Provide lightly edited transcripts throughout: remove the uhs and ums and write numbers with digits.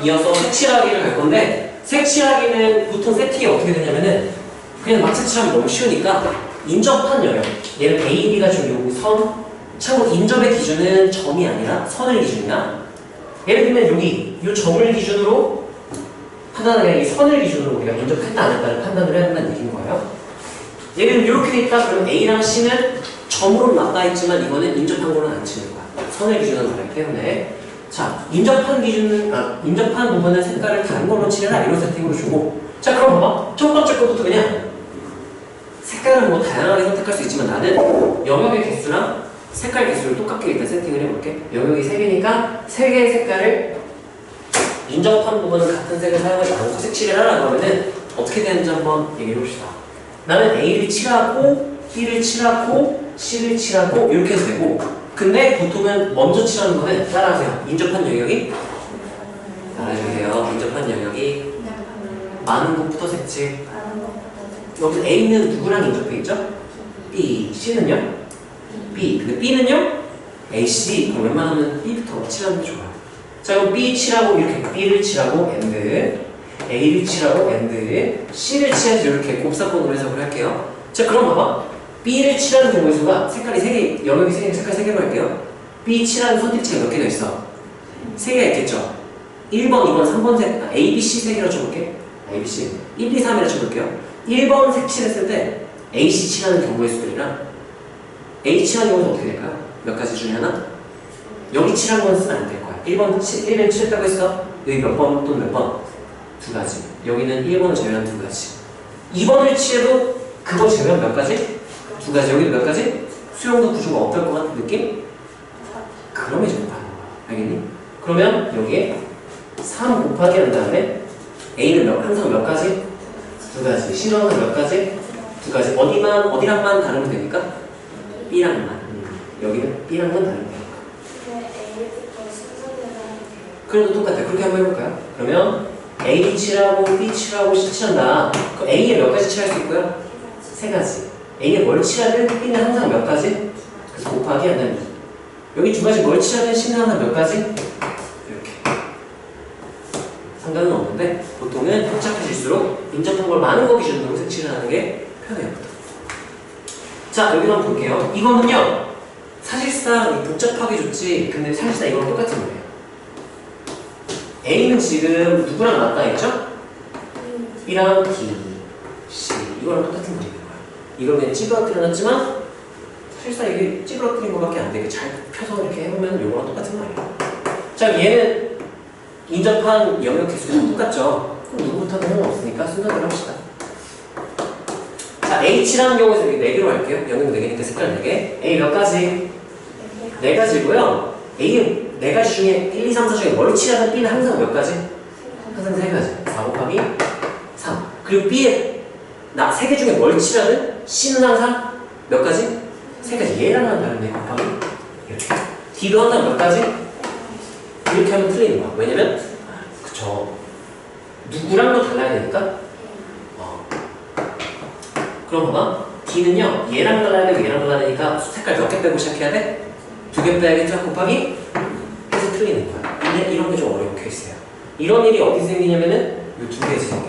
이어서 색칠하기를 갈 건데 색칠하기는 보통 세팅이 어떻게 되냐면은 그냥 막 색칠하면 너무 쉬우니까 인접한 영역 얘는 A, B가 지금 여기 선 참고 인접의 기준은 점이 아니라 선을 기준이야. 예를 들면 여기 이 점을 기준으로 판단하는 게 아니라 이 선을 기준으로 우리가 인접했다 안 했다를 판단을 해야 된다는 얘기인 거예요. 예를 들면 이렇게 돼 있다 그러면 A랑 C는 점으로 맞닿아 있지만 이거는 인접한 거는 안 치는 거야. 선을 기준으로 말하기 때문에 자 인접한 기준은 인접한 부분은 색깔을 다른 걸로 칠해라 이런 세팅으로 주고 자 그럼 봐봐 첫 번째 것부터 그냥 색깔은 뭐 다양하게 선택할 수 있지만 나는 영역의 개수랑 색깔 개수를 똑같게 일단 세팅을 해볼게. 영역이 3개니까 3개의 색깔을 인접한 부분은 같은 색을 사용하지 않고 색칠을 하라 그러면은 어떻게 되는지 한번 얘기해 봅시다. 나는 A를 칠하고 B를 칠하고 C를 칠하고 이렇게 해도 되고 근데 보통은 먼저 칠하는 거는 따라하세요. 인접한 영역이 따라해주세요. 인접한 영역이 많은 곳부터 색칠. 여기서 A는 누구랑 인접해 있죠? B, C는요? B. 근데 B는요? A, C. 그럼 웬만하면 B부터 칠하는 게 좋아요. 자 그럼 B 칠하고 이렇게 B를 칠하고 AND A를 칠하고 AND C를 칠해서 이렇게 곱사건으로 해석을 할게요. 자 그럼 봐봐 B를 칠하는 경우의 수가 색깔이 3개, 영역이 3개, 색깔 3개로 할게요. B 칠하는 선택지가 몇 개가 있어? 3개가 있겠죠? 1번, 2번, 3번 색, A, B, C 3개로 쳐볼게. A, B, C 1, 2, 3이라 쳐볼게요. 1번 색 칠했을 때 A, C 칠하는 경우의 수들이랑 A 칠하는 경우는 어떻게 될까요? 몇 가지 중에 하나? 여기 칠한 건 쓰면 안 될 거야. 1번 칠했다고 했어? 여기 몇 번 또는 몇 번? 2가지. 여기는 1번을 제외한 2가지. 2번을 칠해도 그거 제외한 몇 가지? 2가지. 여기도 몇 가지? 수용도 구조가 어떨 것 같은 느낌? 그럼이 정답인 거야. 알겠니? 그러면 여기에 3 곱하기 한 다음에 A는 항상 몇 가지? 2가지. C는 항상 몇 가지? 2가지. 어디랑만 다르면 되니까? B랑만. 여기는 B랑만 다르면 되니까. 그래도 똑같아. 그렇게 한번 해볼까요? 그러면 A 칠하고 B 칠하고 C 칠한다. 그럼 A에 몇 가지 칠할 수 있고요? 3가지. A에 뭘 칠하든 B는 항상 몇 가지? 그래서 곱하기 한 다음에 2. 여기 2가지 뭘 칠하든 C는 항상 몇 가지? 이렇게. 상관은 없는데 보통은 복잡해질수록 인접한 걸 많은 거 기준으로 색칠을 하는 게 편해요. 자 여기도 한번 볼게요. 이거는요 사실상 복잡하게 좋지 근데 사실상 이거랑 똑같은 거예요. A는 지금 누구랑 맞닿아 있죠? B랑 B, C 이거랑 똑같은 거예요. 이걸 그냥 찌그러뜨려놨지만 사실상 이게 찌그러뜨린 것밖에 안 되게 잘 펴서 이렇게 해보면 이거랑 똑같은 거예요. 자 얘는 인접한 영역 개수가 똑같죠? 그럼 누구부터는 상관없으니까 순서대로 합시다. 자 H라는 경우에서 여기 4개로 할게요. 영역 4개니까 색깔 4개. A 몇 가지? 4가지고요. A는 4가지 중에 1, 2, 3, 4 중에 뭘 칠하든 B는 항상 몇 가지? 항상 3가지. 4 곱하기 3. 그리고 B에 3개 중에 뭘 칠하든 C는 항상 몇 가지? 3가지. 얘랑은 다른데 곱하기 이렇게. D도 항상 몇 가지? 이렇게 하면 틀리는 거야. 왜냐면 그쵸 누구랑도 달라야 되니까 그럼 봐봐 D는요 얘랑 달라야 되고 얘랑 달라야 되니까 색깔 몇 개 빼고 시작해야 돼? 2개 빼야겠죠? 곱하기 해서 틀리는 거야. 근데 이런 게 좀 어려운 케이스예요. 이런 일이 어디 생기냐면은 이 2개에서 생겨.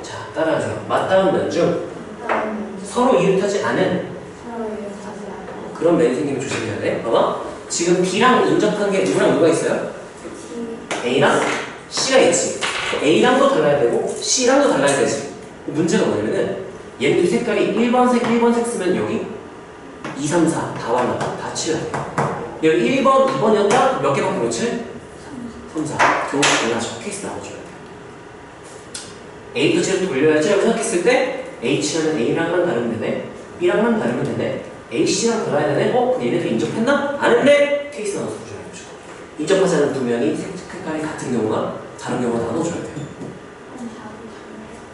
자 따라하세요. 맞닿은 면 중 서로 이웃하지 않은 그런 면이 생기면 조심해야 돼. 봐봐 지금 B랑 인접한 게 누구랑 누가 있어요? A랑 C가 있지. A랑도 달라야 되고 C랑도 달라야 되지. 문제가 뭐냐면은 얘네들 색깔이 1번색 쓰면 여기 2, 3, 4 다 완전 다 칠해야 돼요. 여기 1번, 2번이었다? 몇 개밖에 못 칠? 3, 4 경우가 달라져. 케이스 나와줘야 돼요. A부터 C를 돌려야지 라고 생각했을 때 H는 A랑만 다르면 되네 B랑만 다르면 되네 A, C랑 달라야 되네 근데 얘네들 인접했나? 안 했네? 케이스 나와서 줘야죠. 인접하지 않은 2면이 색깔이 같은 경우가 다른 경우가 나눠줘야 돼요.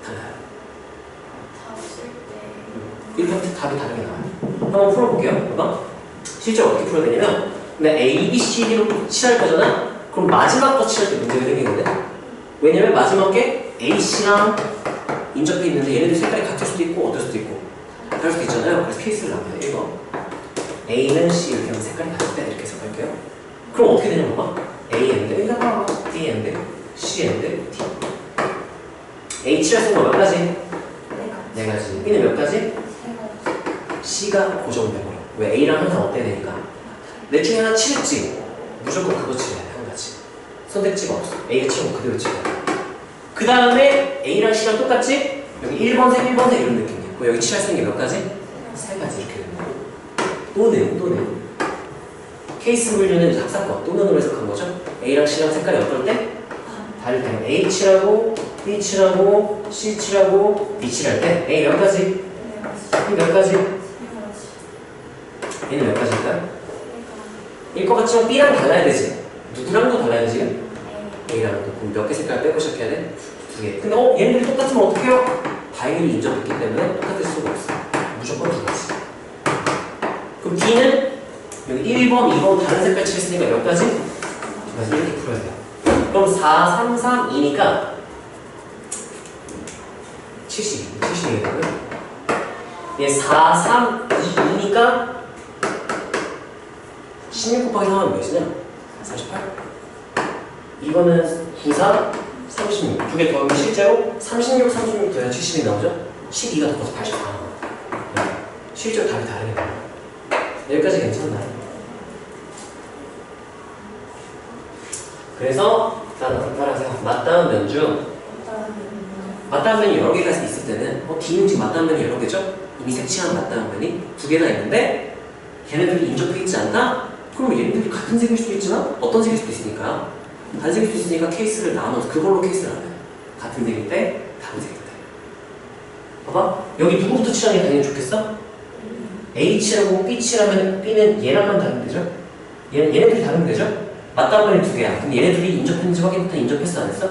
달라요. 1번 답이 다르게 나와요. 한번 풀어볼게요. 봐봐. 실제 어떻게 풀어야 되냐면 근데 A, B, C, D로 칠할 거잖아? 그럼 마지막 거 칠할 때 문제가 생기거든? 왜냐면 마지막 게 A, C랑 인접해 있는데 얘네들 색깔이 같을 수도 있고 어떨 수도 있고 다를 수도 있잖아요. 그래서 케이스를 나와요. 1번 A는 C 이렇게 하면 색깔이 같을 때 이렇게 해석할게요. 그럼 어떻게 되냐 봐봐 A and B and C and D. A 칠할 수 있는 거 몇 가지? 네 가지. B는 몇 가지? C가 고정돼버려. 왜? A랑 항상 어때야 되니까. 넷 중에 하나 칠지 무조건 그거 칠해야 돼. 한 가지. 선택지가 없어. A가 치면 그대로 칠해야 돼. 그 다음에 A랑 C랑 똑같지? 여기 1번색, 1번색 이런 느낌이야. 그럼 여기 칠할 수 있는 게 몇 가지? 세 가지 이렇게 되는 거야. 또는 케이스 분류는 합사건 또는으로 해석한 거죠. A랑 C랑 색깔이 어떨 때? 다를 때. A 칠하고 B 칠하고 C 칠하고 B 칠할 때 A 몇 가지? B 몇 가지? 얘는 몇 가지일까요? 일 것 같지만 B랑 달라야 되지. 누구랑도 달라야 되지? A랑 그럼 몇 개 색깔 빼고 시작해야 돼? 두 개. 근데 얘네들이 똑같으면 어떡해요? 다행히 인정했기 때문에 똑같을 수가 없어. 무조건 두 가지. 그럼 B는 여기 1번, 2번 다른 색깔 칠했으니까 몇 가지? 두 가지 이렇게 풀어야 돼요. 그럼 4, 3, 3, 2니까 70이겠고요. 얘 4, 3, 2, 2니까 16 곱하기 3하면 몇이냐? 48. 이거는 9, 4, 36. 두 개 더하면 실제로 36, 36 더해야 70이 나오죠? 12가 더 커서 84 나와요. 실제로 답이 다르게 나와요. 여기까지 괜찮나요? 그래서 따라하세요. 맞닿은 면 중 맞닿은 면이 여러 개가 있을 때는 D는 지금 맞닿은 면이 여러 개죠? 이미 색칠한 맞닿은 면이 두 개나 있는데 걔네들이 인접해 있지 않다? 그럼 얘네들이 같은 색일 수도 있지만 어떤 색일 수도 있으니까 다른 색일 수도 있으니까 케이스를 나눠서 그걸로 케이스를 나눠요. 같은 색일 때 다른 색일 때. 봐봐. 여기 누구부터 칠하는 게 당연히 좋겠어? A 칠하고 B 칠하면 B는 얘랑만 다르면 되죠? 얘네들이 다르면 되죠? 맞닿은 면이 두 개야. 그럼 얘네들이 인접했는지 확인부터 인접했어 안 했어?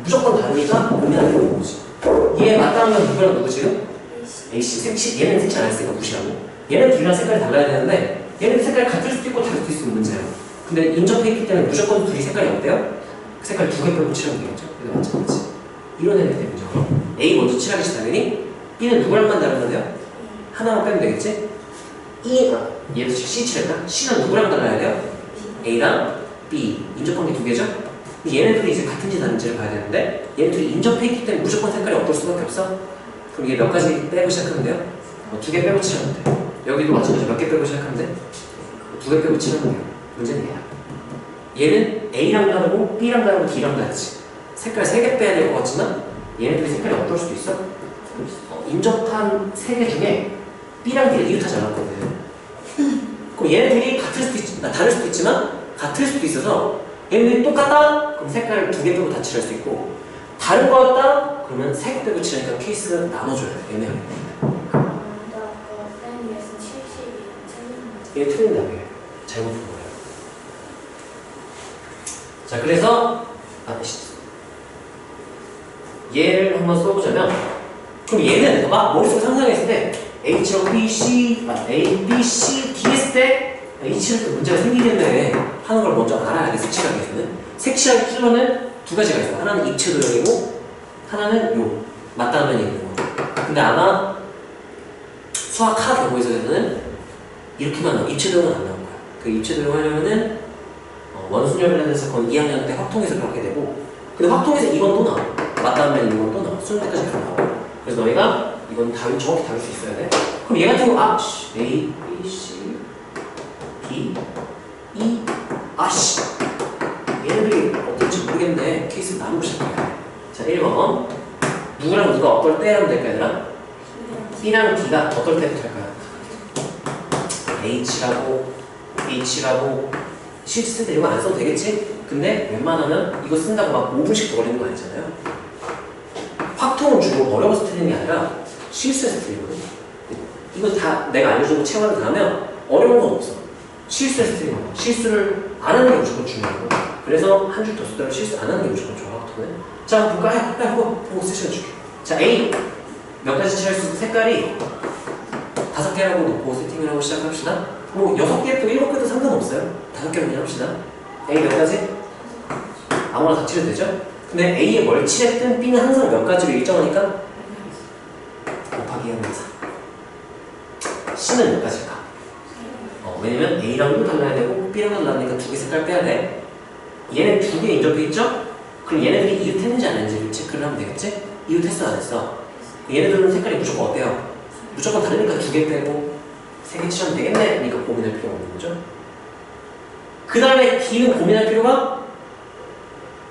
무조건 다르니까 의미하는 건 뭐지? 얘 맞닿은 면 누구랑 누구 지금? AC. 색칠 얘는 색칠 안 했으니까 무시하고. 얘는 둘이랑 색깔이 달라야 되는데 얘네들 색깔이 같을 수도 있고 다를 수도 있으면 문제예요. 근데 인접해 있기 때문에 무조건 둘이 색깔이 어때요? 색깔 두 개 빼고 칠하면 되겠죠? 그게 마찬가지. 이런 애들 때문이죠. A 먼저 칠하겠지 당연히. B는 누구랑만 다르면 돼요? 하나만 빼면 되겠지? 얘도 C 칠할까? C는 누구랑 달라야 돼요? A랑 B. 인접한 게 두 개죠? 얘네들이 이제 같은지 다른지를 봐야 되는데 얘네들이 인접해 있기 때문에 무조건 색깔이 어떨 수밖에 없어? 그럼 얘 몇 가지 빼고 시작하면 돼요? 두 개 빼고 칠하면 돼. 여기도 마찬가지 몇 개 빼고 시작하면 돼? 두 개 빼고 칠하면 돼요. 문제는 얘야. 얘는 A랑 다르고 B랑 다르고 D랑 다르지. 색깔 3개 빼야 될 것 같지만 얘네들이 색깔이 어떨 수도 있어? 인접한 3개 중에 B랑 D를 이웃하지 않았거든. 그럼 얘네들이 같을 수도 다를 수도 있지만 같을 수도 있어서 얘네들이 똑같다? 그럼 색깔 2개 빼고 다 칠할 수 있고 다른 거 같다? 그러면 3개 빼고 칠하니까 케이스를 나눠줘야 돼. 애매하게. 얘 틀린 답이에요. 잘못 본 거예요. 자, 그래서 얘를 한번 써보자면 그럼 얘는 봐봐 머릿속에 상상했을 때 H랑 B, C, A, B, C, D 했을 때 H를 또 문제가 생기겠네 하는 걸 먼저 알아야 돼. 색칠하기 위해서는 색칠하기 킬러는 두 가지가 있어. 하나는 입체 도형이고 하나는 요 맞닿은 면이 있는 거. 근데 아마 수학하 경우에서는 이렇게만 나와. 입체 도형은 안 나올 거야. 그 입체 도형 하려면은 원순열이라는 사건 2학년 때 확통해서 하게 되고 근데 확통해서 이건 또 나와. 맞닿은 면 이건 또 나와. 수능 때까지 계속 나와. 그래서 너희가 이건 정확히 다룰 수 있어야 돼. 그럼 얘 같은 경우 A, B, C, D, E, 얘네들이 어떨지 모르겠는데 케이스 나누고 시작해. 자, 1번 누구랑 누가 어떨 때 하면 될까 얘들아? B랑 D가 어떨 때부터 할까요? H라고 H라고 실제 쓸 때 이거 안 써도 되겠지? 근데 웬만하면 이거 쓴다고 막 5분씩 더 걸리는 거 아니잖아요? 확통을 주고 어려워서 틀리는 게 아니라 실수해서 틀리거든. 이거 다 내가 알려준 거 체화를 다 하면 어려운 건 없어. 실수해서 틀리는 거. 실수를 안 하는 게 무조건 중요하고 그래서 한 줄 더 쓰더라도 실수 안 하는 게 무조건 좋아. 자, 볼까? 보고 세션 줄게. 자, A 몇 가지 칠할 수 있는 색깔이 5개라고 놓고 세팅을 하고 시작합시다. 뭐 6개 또 7개도 상관없어요. 5개만 합시다. A 몇 가지? 아무나 다 칠해도 되죠? 근데 A에 뭘 칠했든 B는 항상 몇 가지로 일정하니까 곱하기 하면서 C는 몇 가지일까? 왜냐면 A랑도 달라야 되고 B랑도 달라니까 두 개 색깔 빼야 돼. 얘는 두 개 인접해 있죠? 그럼 얘네들이 이웃했는지 안 했는지 체크를 하면 되겠지? 이웃했어 안 했어? 얘네들은 색깔이 무조건 어때요? 무조건 다르니까 2개 빼고 3개 치면 되겠네. 그러니까 고민할 필요가 없는 거죠. 그 다음에 D는 고민할 필요가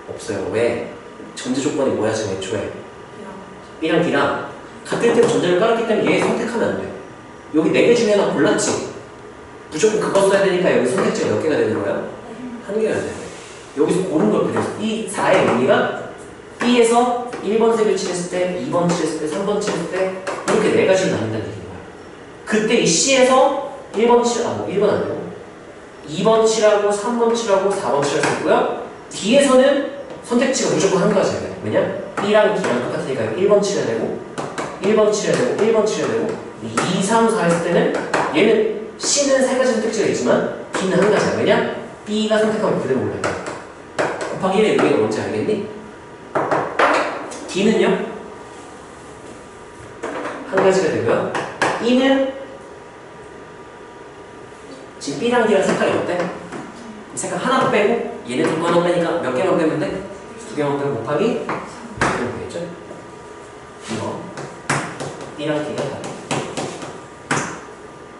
없어요. 왜? 전제 조건이 뭐야 지금 애초에? B랑 D랑 같을 때 전제를 깔았기 때문에 얘 선택하면 안 돼요. 여기 4개 중에 하나 골랐지? 무조건 그거 써야 되니까 여기 선택지가 몇 개가 되는 거예요? 1개가 돼요. 여기서 고른 걸 그려서 이 4의 의미가 B에서 1번 색을 칠했을 때, 2번 칠했을 때, 3번 칠했을 때 이렇게 4가지로 나뉜다는 얘기인 거예요. 그때 이 C에서 1번 칠, 1번 안 되고 2번 칠하고 3번 칠하고 4번 칠할 수 있고요. D에서는 선택지가 무조건 한 가지예요. 왜냐? B랑 D랑 똑같으니까 1번 칠해야 되고 1번 칠해야 되고 1번 칠해야 되고 2, 3, 4 했을 때는 얘는 C는 3가지 선택지가 있지만 B는 한 가지야. 왜냐? B가 선택하면 그대로 올라요. 곱하기 1의 의미가 뭔지 알겠니? D는요? 한 가지가 되고요. E는 지금 B랑 D랑 색깔이 어때? 색깔 하나 빼고 얘네 두 하나 빼니까 몇 개만 빼면 돼? 2개만 빼고 곱하기 2개만 되겠죠? 이거 B랑 D가 다르고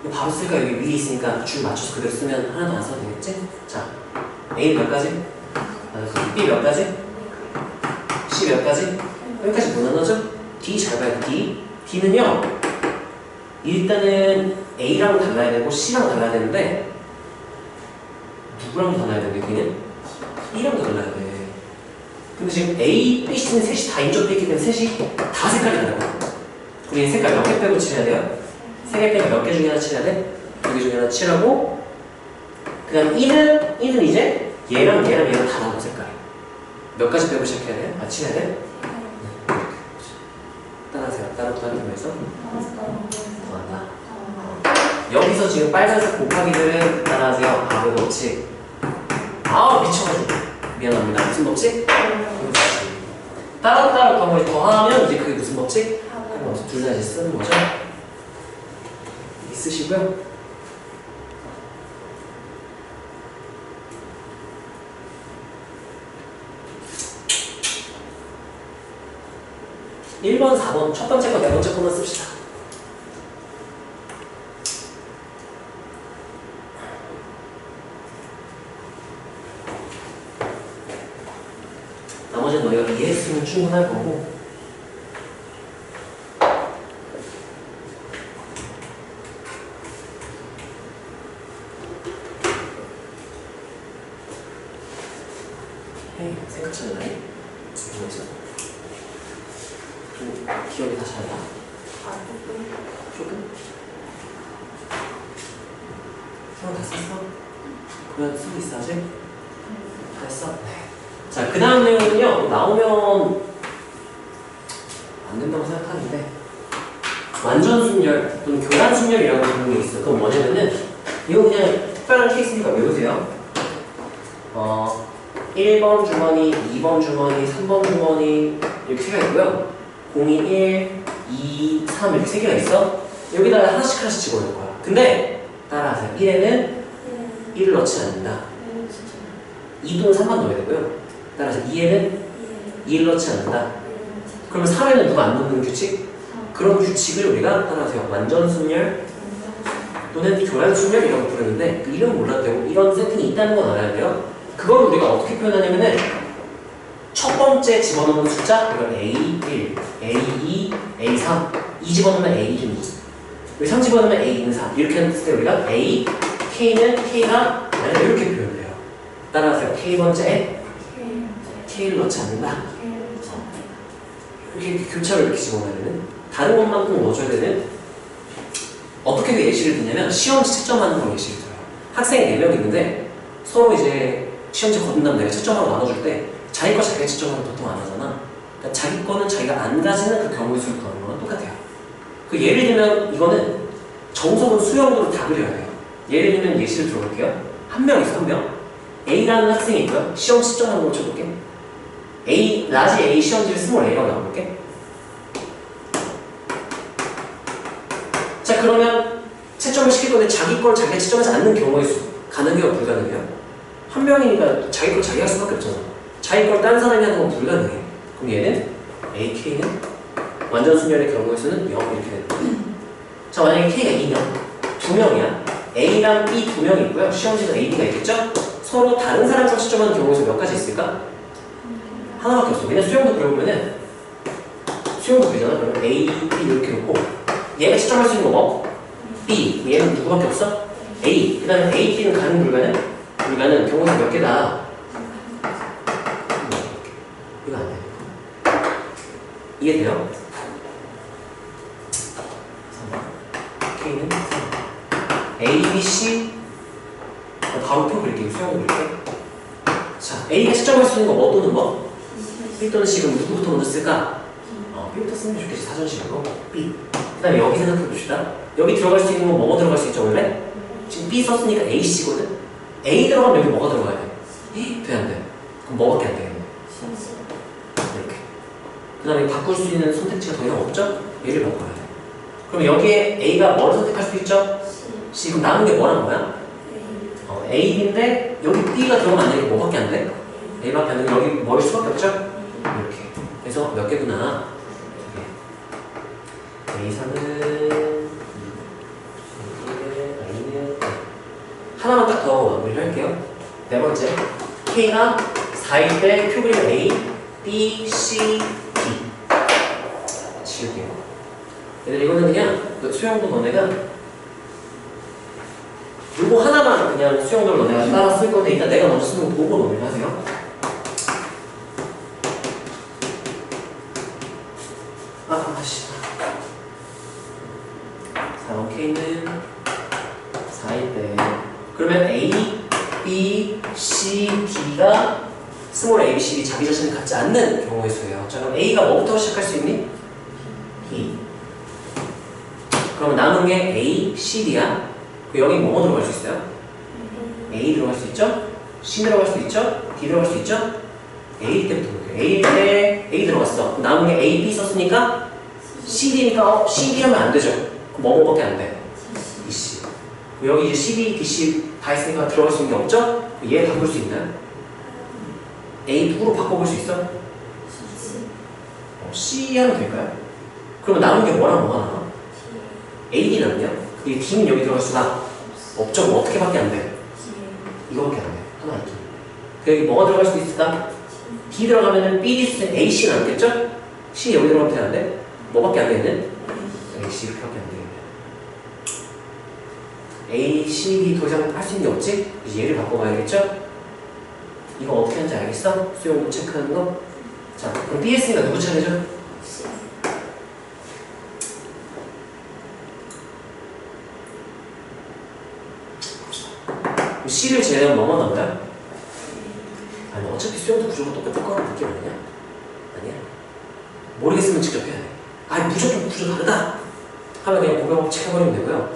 이거 바로 쓸까? 여기 위에 있으니까 줄 맞춰서 그대로 쓰면 하나도 안 써도 되겠지? 자, A 몇 가지? B 몇 가지? C 몇 가지? 여기까지 뭐 나눠져? D 잘 봐야 돼. D는요 일단은 A랑 달라야 되고 C랑 달라야 되는데 누구랑 달라야 되는데 D는? E랑도 달라야 돼. 근데 지금 A, B, C는 셋이 다 인접돼 있기 때문에 셋이 다 색깔이 다르고 우리 색깔 몇 개 빼고 칠해야 돼요? 3개 빼고 몇 개 중에 하나 칠해야 돼? 2개 중에 하나 칠하고 그 다음 E는 이제 얘랑 다 나온 색깔 몇 가지 빼고 시작해야 돼? 칠해야 돼? 따라하세요. 다른 거에서 더한다. 여기서 지금 빨간색 곱하기들은 따라하세요. 왜 법칙? 미쳐가지고 미안합니다. 무슨 법칙? 따로 방법이 더하면 이제 그게 무슨 법칙? 둘 다 이제 쓰는 거죠. 쓰시고요. (1번) (4번) 첫 번째 거, 네 번째 거만 씁시다. 나머지는 너희가 이해했으면 충분할 거고 생각지 않나요? 좀 기억이 다 잘 나? 조금? 다 썼어? 그냥 쓰고 있어 아직? 다 했어? 네. 자, 그 다음 내용은요 나오면 안 된다고 생각하는데 완전순열 또는 교란순열이라고 부르는 게 있어. 그건 뭐냐면은 이거 그냥 특별한 케이스니까 외우세요. 1번 주머니, 2번 주머니, 3번 주머니 이렇게 3개가 있고요. 0이 1, 2, 3 이렇게 3개가 있어. 여기다가 하나씩 집어넣을 거야. 근데 따라하세요. 1에는 1을 넣지 않는다. 2도 3만 넣어야 되고요. 따라서 2에는 2를 넣지 않는다. 그러면 3에는 누가 안 넣는 규칙? 그런 규칙을 우리가 따라하세요. 완전순열 또는 교란순열이라고 부르는데 그 이름 몰라도 되고 이런 세팅이 있다는 건 알아야 돼요. 그걸 우리가 어떻게 표현하냐면은 첫 번째 집어넣는 숫자 이걸 A1, A2, A3 2 집어넣으면 A1은 2 여기 3 집어넣으면 A는 3 이렇게 했을 때 우리가 A, K는 K가 아니라 이렇게 표현돼요. 따라하세요. K번째에 K를 넣지 않는다. 이렇게 교차로 이렇게 집어넣어야 되는 다른 것만큼 넣어줘야 되는 어떻게 예시를 듣냐면 시험지 채점하는 걸 예시를 들어요. 학생이 4명 있는데 서로 이제 시험지 거둔 다음 내가 채점하고 나눠줄 때 자기 거 자기가 채점하면 보통 안 하잖아. 그러니까 자기 거는 자기가 안 가지는 그 경우의 수를 구하는 거랑 똑같아요. 그 예를 들면 이거는 정석은 수영도로 다 그려야 돼요. 예를 들면 예시를 들어볼게요. 한 명 있어, 한 명. A라는 학생이 있고요. 시험 채점하는 걸 쳐볼게. 라지 A 시험지를 스몰 A라고 나와볼게. 자, 그러면 채점을 시킬 건데 자기 걸 자기가 채점하지 않는 경우의 수 가능해요, 불가능해요? 한 명이니까 자기 걸 자기가 할 수밖에 없잖아. 자기 걸 딴 사람이 하는 건 불가능해. 그럼 얘는 AK는 완전 순열의 경우에서는 0 이렇게 되는 거야. 자, 만약에 K가 2명, 2명이야. A랑 B 2명이 있고요. 시험지도 A, B가 있겠죠? 서로 다른 사람과 시점하는 경우에서 몇 가지 있을까? 하나밖에 없어. 왜냐면 수영도 그려보면은 수영도 그리잖아. 그러면 A, B 이렇게 놓고 얘가 시점할 수 있는 거 뭐? B. 얘는 누구밖에 없어? A. 그 다음에 A, B는 가능 불가능? 불가능. 경우가 몇 개다? 이거 안 돼. 이해돼요? K는 3. A, B, C. 바로 표 그릴게요. 수영을 그릴게. 자, A가 시점할 수 있는 거 뭐 또는 뭐? B 또는 C. 그럼 누구부터 먼저 쓸까? B부터 쓰면 좋겠지. 사전식으로. B. 그 다음에 여기 생각해 봅시다. 여기 들어갈 수 있는 건 뭐가 들어갈 수 있죠, 원래? 지금 B 썼으니까 A, C거든? A 들어가면 여기 뭐가 들어가야 돼? 돼, 안 돼? 그럼 뭐밖에 안 되겠네? 이렇게. 그 다음에 바꿀 수 있는 선택지가 더 이상 없죠? 얘를 바꿔야 돼. 그럼 여기에 A가 뭐를 선택할 수 있죠? C. 그럼 남은 게 뭐란 거야? A, B인데 여기 B가 들어가면 안 되니까 뭐밖에 안 돼? A밖에 안 되면 여기 뭐일 수밖에 없죠? 이렇게. 그래서 몇 개구나? A3은 하나만 딱 더 마무리를 할게요. 네 번째, K가 4일 때 표 그리면 A, B, C, D 지울게요. 얘들 이거는 그냥 수영도 너네가 이거 하나만 그냥 수영도를 너네가 따라 쓸 건데 일단 내가 먼저 쓰는 거 보고 너네가 하세요. 아씨 4번 K는 4일 때 그러면 A, B, C, D가 스몰 A, B, C, D 자기 자신을 갖지 않는 경우의 수예요. 자 그럼 A가 뭐부터 시작할 수 있니? B. 그러면 남은 게 A, C, D야. 여기 뭐뭐 들어갈 수 있어요? A 들어갈 수 있죠? C 들어갈 수 있죠? D 들어갈 수 있죠? A 때부터 볼게요. A 때 A 들어갔어. 남은 게 A, B 썼으니까 C, D니까 C, D 하면 안 되죠? 그럼 뭐뭐밖에 안 돼? D, C. 여기 이제 C, D, D, C 다 있으니까 들어갈 수 있는 게 없죠? 얘 바꿀 수 있나요? A 누구로 바꿔볼 수 있어? C 하면 될까요? 그러면 남은 게 뭐랑 뭐가 나와? A, D 남냐? 이 D는 여기 들어갈 수가 없죠? 뭐 어떻게밖에 안 돼? 이거밖에 안 돼. 하나 있기. 여기 뭐가 들어갈 수 있을까? D 들어가면은 B, D, C, A, C 남겠죠? C 여기 들어가면 돼, 안 돼? 뭐밖에 안 되겠네? A, C 이렇게밖에 안 되겠네. A, C, D 더 이상 할 수 있는 게 없지? 이제 얘를 바꿔봐야겠죠? 이거 어떻게 하는지 알겠어? 수용도 체크하는 거? 자, 그럼 B 했으니까 누구 차례죠? C를 제외하면 뭐만 나올까요? 아니 어차피 수영도 구조가 똑같을 거라는 느낌 아니냐? 아니야? 모르겠으면 직접 해야 돼. 아니 무조건 구조 다르다! 하면 그냥 고백하고 체크해버리면 되고요.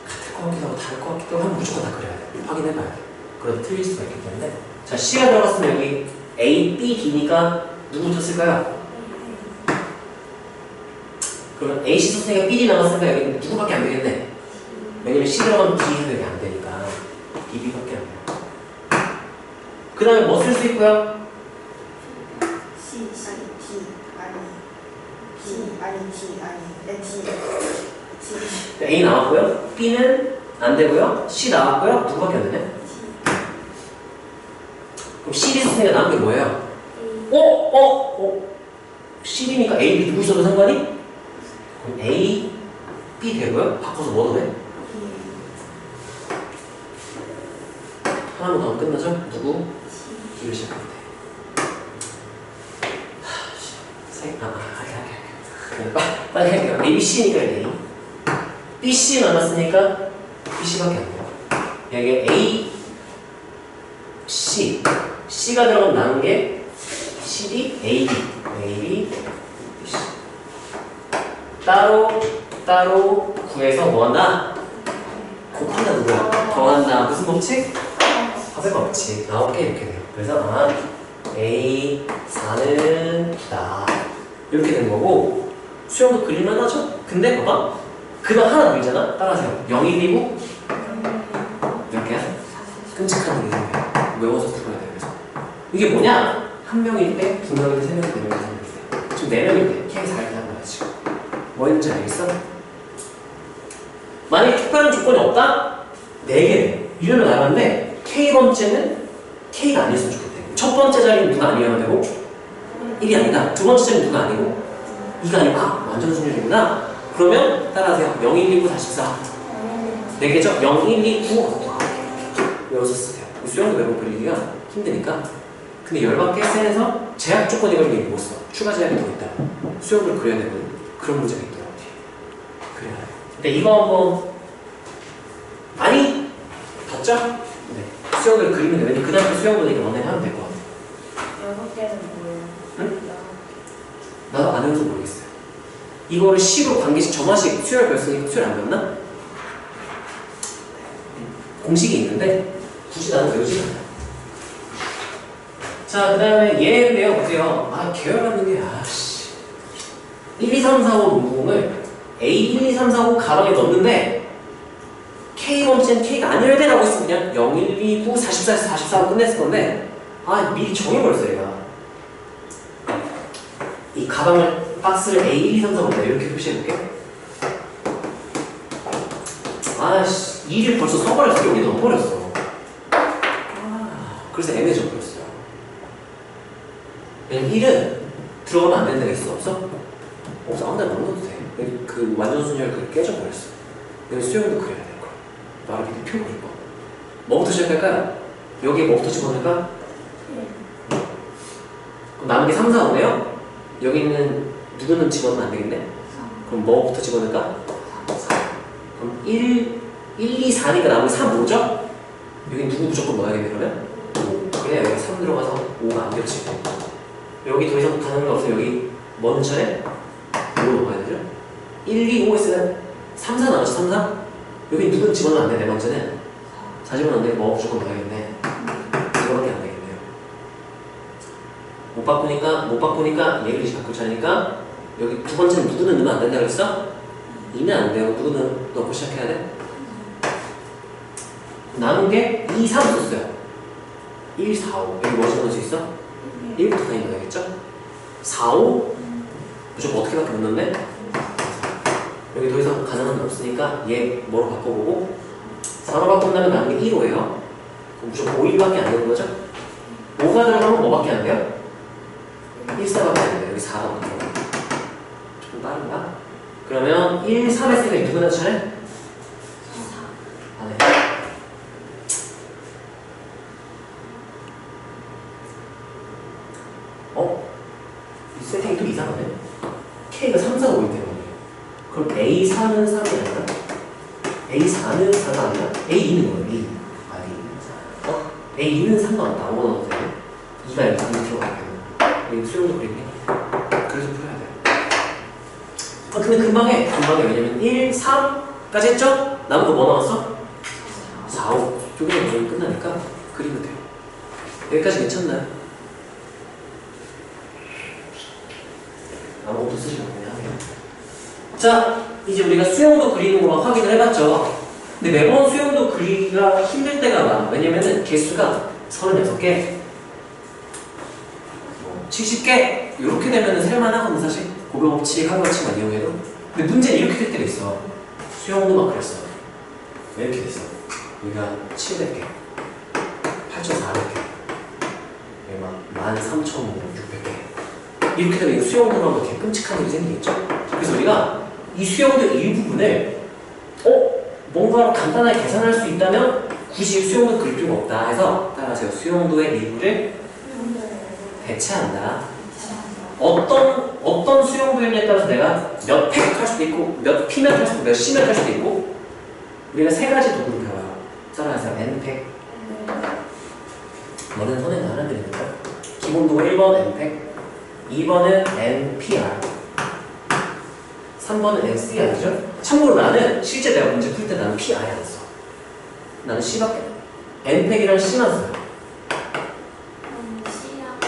같을 것 같기도 하고 다를 것 같기도 하고 하면 무조건 다 그려야 돼. 확인해봐야 돼. 그래도 틀릴 수가 있기 때문에. 자, C가 들어갔으면 여기 A, B, D니까 누구부터 쓸까요? 그러면 A, C 썼으니까 B, D 남았으니까 여기 누구밖에 안 되겠네. 왜냐면 C 들어가면 D 해석이 안 되니까 B, B밖에 안 돼요. 그 다음에 뭐 쓸 수 있고요? C, A 나왔고요. B는 안 되고요. C 나왔고요. 누구밖에 안 되냐? 그럼 C, D 썼으니까 남은 게 뭐예요? C니까 A, B 누구 써도 상관이? 그럼 A, B 되고요. 바꿔서 뭐도 돼? 하나만 더 하면 끝나죠? 누구? D를 시작하면 돼. 빨리 할게요. A, B, C니까 A. B, C 남았으니까 B, C밖에 안 돼요. 여기 A, C. C가 들어가면 남은 게 C, D, A, B. A, B, C. 따로 구해서 뭐 한다? 곱한다 누구야? 더한다. 무슨 법칙? 합의 법칙. 9개 이렇게 돼요. 그래서 A 4는 9다. 이렇게 되는 거고 수영도 그릴만 하죠? 근데 봐봐. 그만 하나 보이잖아? 따라하세요. 0, 1, 2, 9 몇 개야? 끔찍한 일이에요. 외워서 풀어야 돼요. 그래서 이게 뭐냐? 한 명일 때, 두 명일 때, 세 명일 때, 네 명일 때, 세 명일 때. 지금 네 명일 때, K 4를 하는 거야 지금. 뭐 있는지 알겠어? 만약에 특별한 조건이 없다? 4개. 이름을 나갔는데 K 번째는 K가 아니었으면 좋겠대. 첫 번째 자리는 누가 아니어야 되고 1이 아니다. 두 번째 자리는 누가 아니고 2가 아니고 완전 순열이구나. 그러면 따라하세요. 0, 1, 2, 9, 44. 4개죠? 0, 1, 2, 9. 외워서 쓰세요. 수영도 외워 그리기가 힘드니까. 근데 열받게 센에서 제약 조건이 걸리게 못 써. 추가 제약이 더 있다. 수영을 그려야 되거든. 그런 문제가 있더라고요. 그래야 돼. 근데 이거 한번 많이 봤죠? 네. 수영을 그리면 되는데 그 다음에 수영 보니까 너네 하면 될 것 같아. 6개는 뭐예요? 응? 나도 안 해서 모르겠어요. 이거를 식으로 관계식 점화식 수열 배웠으니까 수열 안 배웠나? 공식이 있는데 굳이 나는 외우지 않아요. 자, 그 다음에 얘인데요. 보세요. 계열받는 게 아씨 1, 2, 3, 4, 5 문구공을 A, 1, 2, 3, 4, 5 가방에 넣는데 K 번째는 K가 아니어야 돼 라고 했으면 그냥 0, 1, 2, 9, 44에서 44로 끝냈을 건데 미리 정해버렸어 얘가. 이 가방을 박스를 A, 1, 2, 3, 4, 5 이렇게 표시해볼게. 아씨 2를 벌써 써버렸어. 여기 넣어버렸어. 그래서 애매해져 버렸어요. 왜냐면 1은 들어가면 안 되는 데가 있어. 없어? 없어. 아무데나 넣어도 돼. 그 완전 순열 그게 깨져버렸어. 여기 수영도 그래야 될 거야. 나를 밑에 표 그릴 거. 뭐부터 시작할까요? 여기에 뭐부터 집어넣을까? 그럼 남은 게 3, 4, 5네요? 여기 있는 누구는 집어넣으면 안 되겠네? 그럼 뭐부터 집어넣을까? 4. 그럼 1, 2, 4니까 남은 게 3, 5죠? 여기 누구 무조건 넣어야겠네 그러면? 5. 그래 여기 3 들어가서 5가 안 겹치고 여기 더 이상 가는 거 없어. 여기 먼 차례 5로 넣어야 되죠? 1, 2, 5 했으면 3, 4 나왔죠? 3, 4? 여기 누군 집어넣으면 안 돼. 네 번째는 4 집어넣는데 뭐 무조건 넣어야겠네. 이거밖에 안 되겠네요. 못 바꾸니까 얘를 바꿀 차례니까 여기 두 번째는 누구는 넣으면 안 된다고 그랬어? 2는 안 돼요. 누구는 넣고 시작해야 돼? 남은 게 2, 3 썼어요. 1, 4, 5 여기 뭐 집어넣을 수 있어? 1부터 다시 넣어야겠죠? 4, 5 무조건 어떻게 밖에 못 넣는데? 여기 더 이상 가능한 게 없으니까 얘 뭐로 바꿔보고 4로 바꾼다면 남은 게 1호예요. 그럼 무조건 5, 1밖에 안 되는 거죠? 5가 들어가면 뭐밖에 안 돼요? 1, 4밖에 안 돼요. 여기 4가 붙어. 조금 빠른가? 그러면 1, 3 했으니까 누구나 차례? 4. 네. 이 세팅이 또 이상하네. K가 3, 4, 5일 때문에. 그럼 A4는 3이 아니라? A4는 4가 아니라? A2는 뭐예요? A2. A2는 3 나왔다. 아무거나 넣어도 돼요. 2가 여기 들어가요. 여기 수영도 그리네. 그래서 풀어야 돼요. 근데 금방에. 왜냐면 1, 3까지 했죠? 남은 거 뭐 나왔어? 4, 5. 쪼개면 그냥 끝나니까 그리면 돼요. 여기까지 괜찮나요? 아무것도 쓰지 않고 그냥 하세요. 자, 이제 우리가 수영도 그리는 거 확인을 해봤죠. 근데 매번 수영도 그리기가 힘들 때가 많아. 왜냐면은 개수가 36개, 70개 이렇게 되면은 살만하거든 사실. 고병업칙, 한거칙만 이용해도. 근데 문제는 이렇게 될 때가 있어. 수영도 막 그랬어. 왜 이렇게 됐어? 여기가 700개, 8,400개, 여기 막 13,600개. 이렇게 되면 수영도로 하면 되게 끔찍한 일이 생기겠죠? 그래서 우리가 이 수영도 일부분을 뭔가 간단하게 계산할 수 있다면 굳이 수영도 그릴 필요가 없다 해서 따라하세요. 수영도의 일부를 대체한다. 어떤 수영도에 따라서 내가 몇 팩 할 수도 있고 몇 피면 할 수도 있고 몇 시면 할 수도 있고 우리가 세 가지 도구를 배워요. 따라하세요. N팩. 너는 손에 하나 드리니까 기본 도구 1번 N팩, 2번은 NPR, 3번은 NCR이죠? 참고로 나는 실제 내가 문제 풀 때 나는 P 아예 안 써. 나는 C밖에 N팩이랑 C만 써요. C랑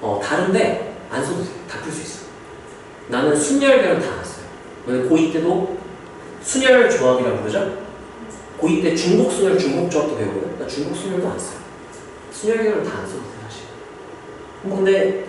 P랑 다른데 안 써도 돼. 다 풀 수 있어. 나는 순열별은 다 안 써요. 왜냐면 고2 때도 순열 조합이라고 그러죠? 고2 때 중복 순열, 중복 조합도 배우거든. 나 중복 순열도 안 써요. 순열 계열은 다 안 써도 돼 사실. 뭐 근데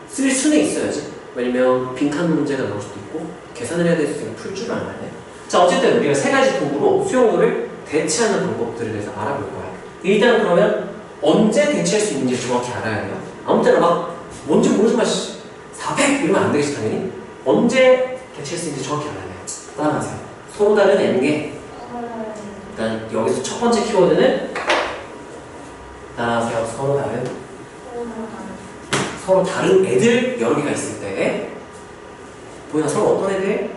쓸 수는 있어야지. 왜냐면 빈칸 문제가 나올 수도 있고 계산을 해야 될 수 있으니까 풀 줄 알아야 돼. 자 어쨌든 우리가 세 가지 도구로 수용도를 대체하는 방법들에 대해서 알아볼 거야. 일단 그러면 언제 대체할 수 있는지 정확히 알아야 돼요. 아무 때나 막 뭔지 모르지만 400 이러면 안 되겠지 당연히. 언제 대체할 수 있는지 정확히 알아야 돼요. 따라하세요. 서로 다른 n개. 일단 여기서 첫 번째 키워드는 따라하세요. 서로 다른 애들 여러 개가 있을 때 보이나 서로 어떤 애들?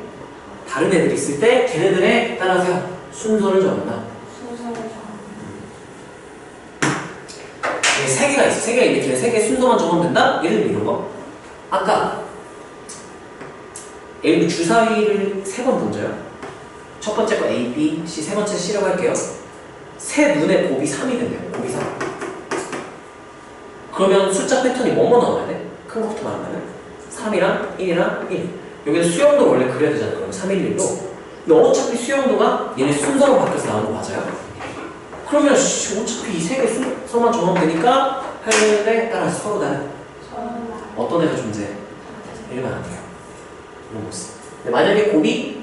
다른 애들이 있을 때 걔네들의 따라하세요. 순서를 정한다. 세 개가 있어. 세 개가 있는데 걔네 세 개의 순서만 적으면 된다? 예를 들면 이런 거. 아까 예를 들면 주사위를 3번 던져요. 첫 번째 거 A, B, C, 세 번째 C라고 할게요. 세 눈의 곱이 3이 된대요. 곱이 3. 그러면 숫자 패턴이 뭐뭐 나와야 돼? 큰 것부터 말하면 3이랑 1이랑 1. 여기서 수영도 원래 그려야 되잖아요. 그러면 3, 1, 1로. 근데 어차피 수영도가 얘네 순서로 바뀌어서 나오는 거 맞아요? 그러면 어차피 이 세 개 순서만 정하면 되니까 할때 따라서 서로 다른 어떤 애가 존재해? 일반 안 돼요. 이런 모습. 근데 만약에 곱이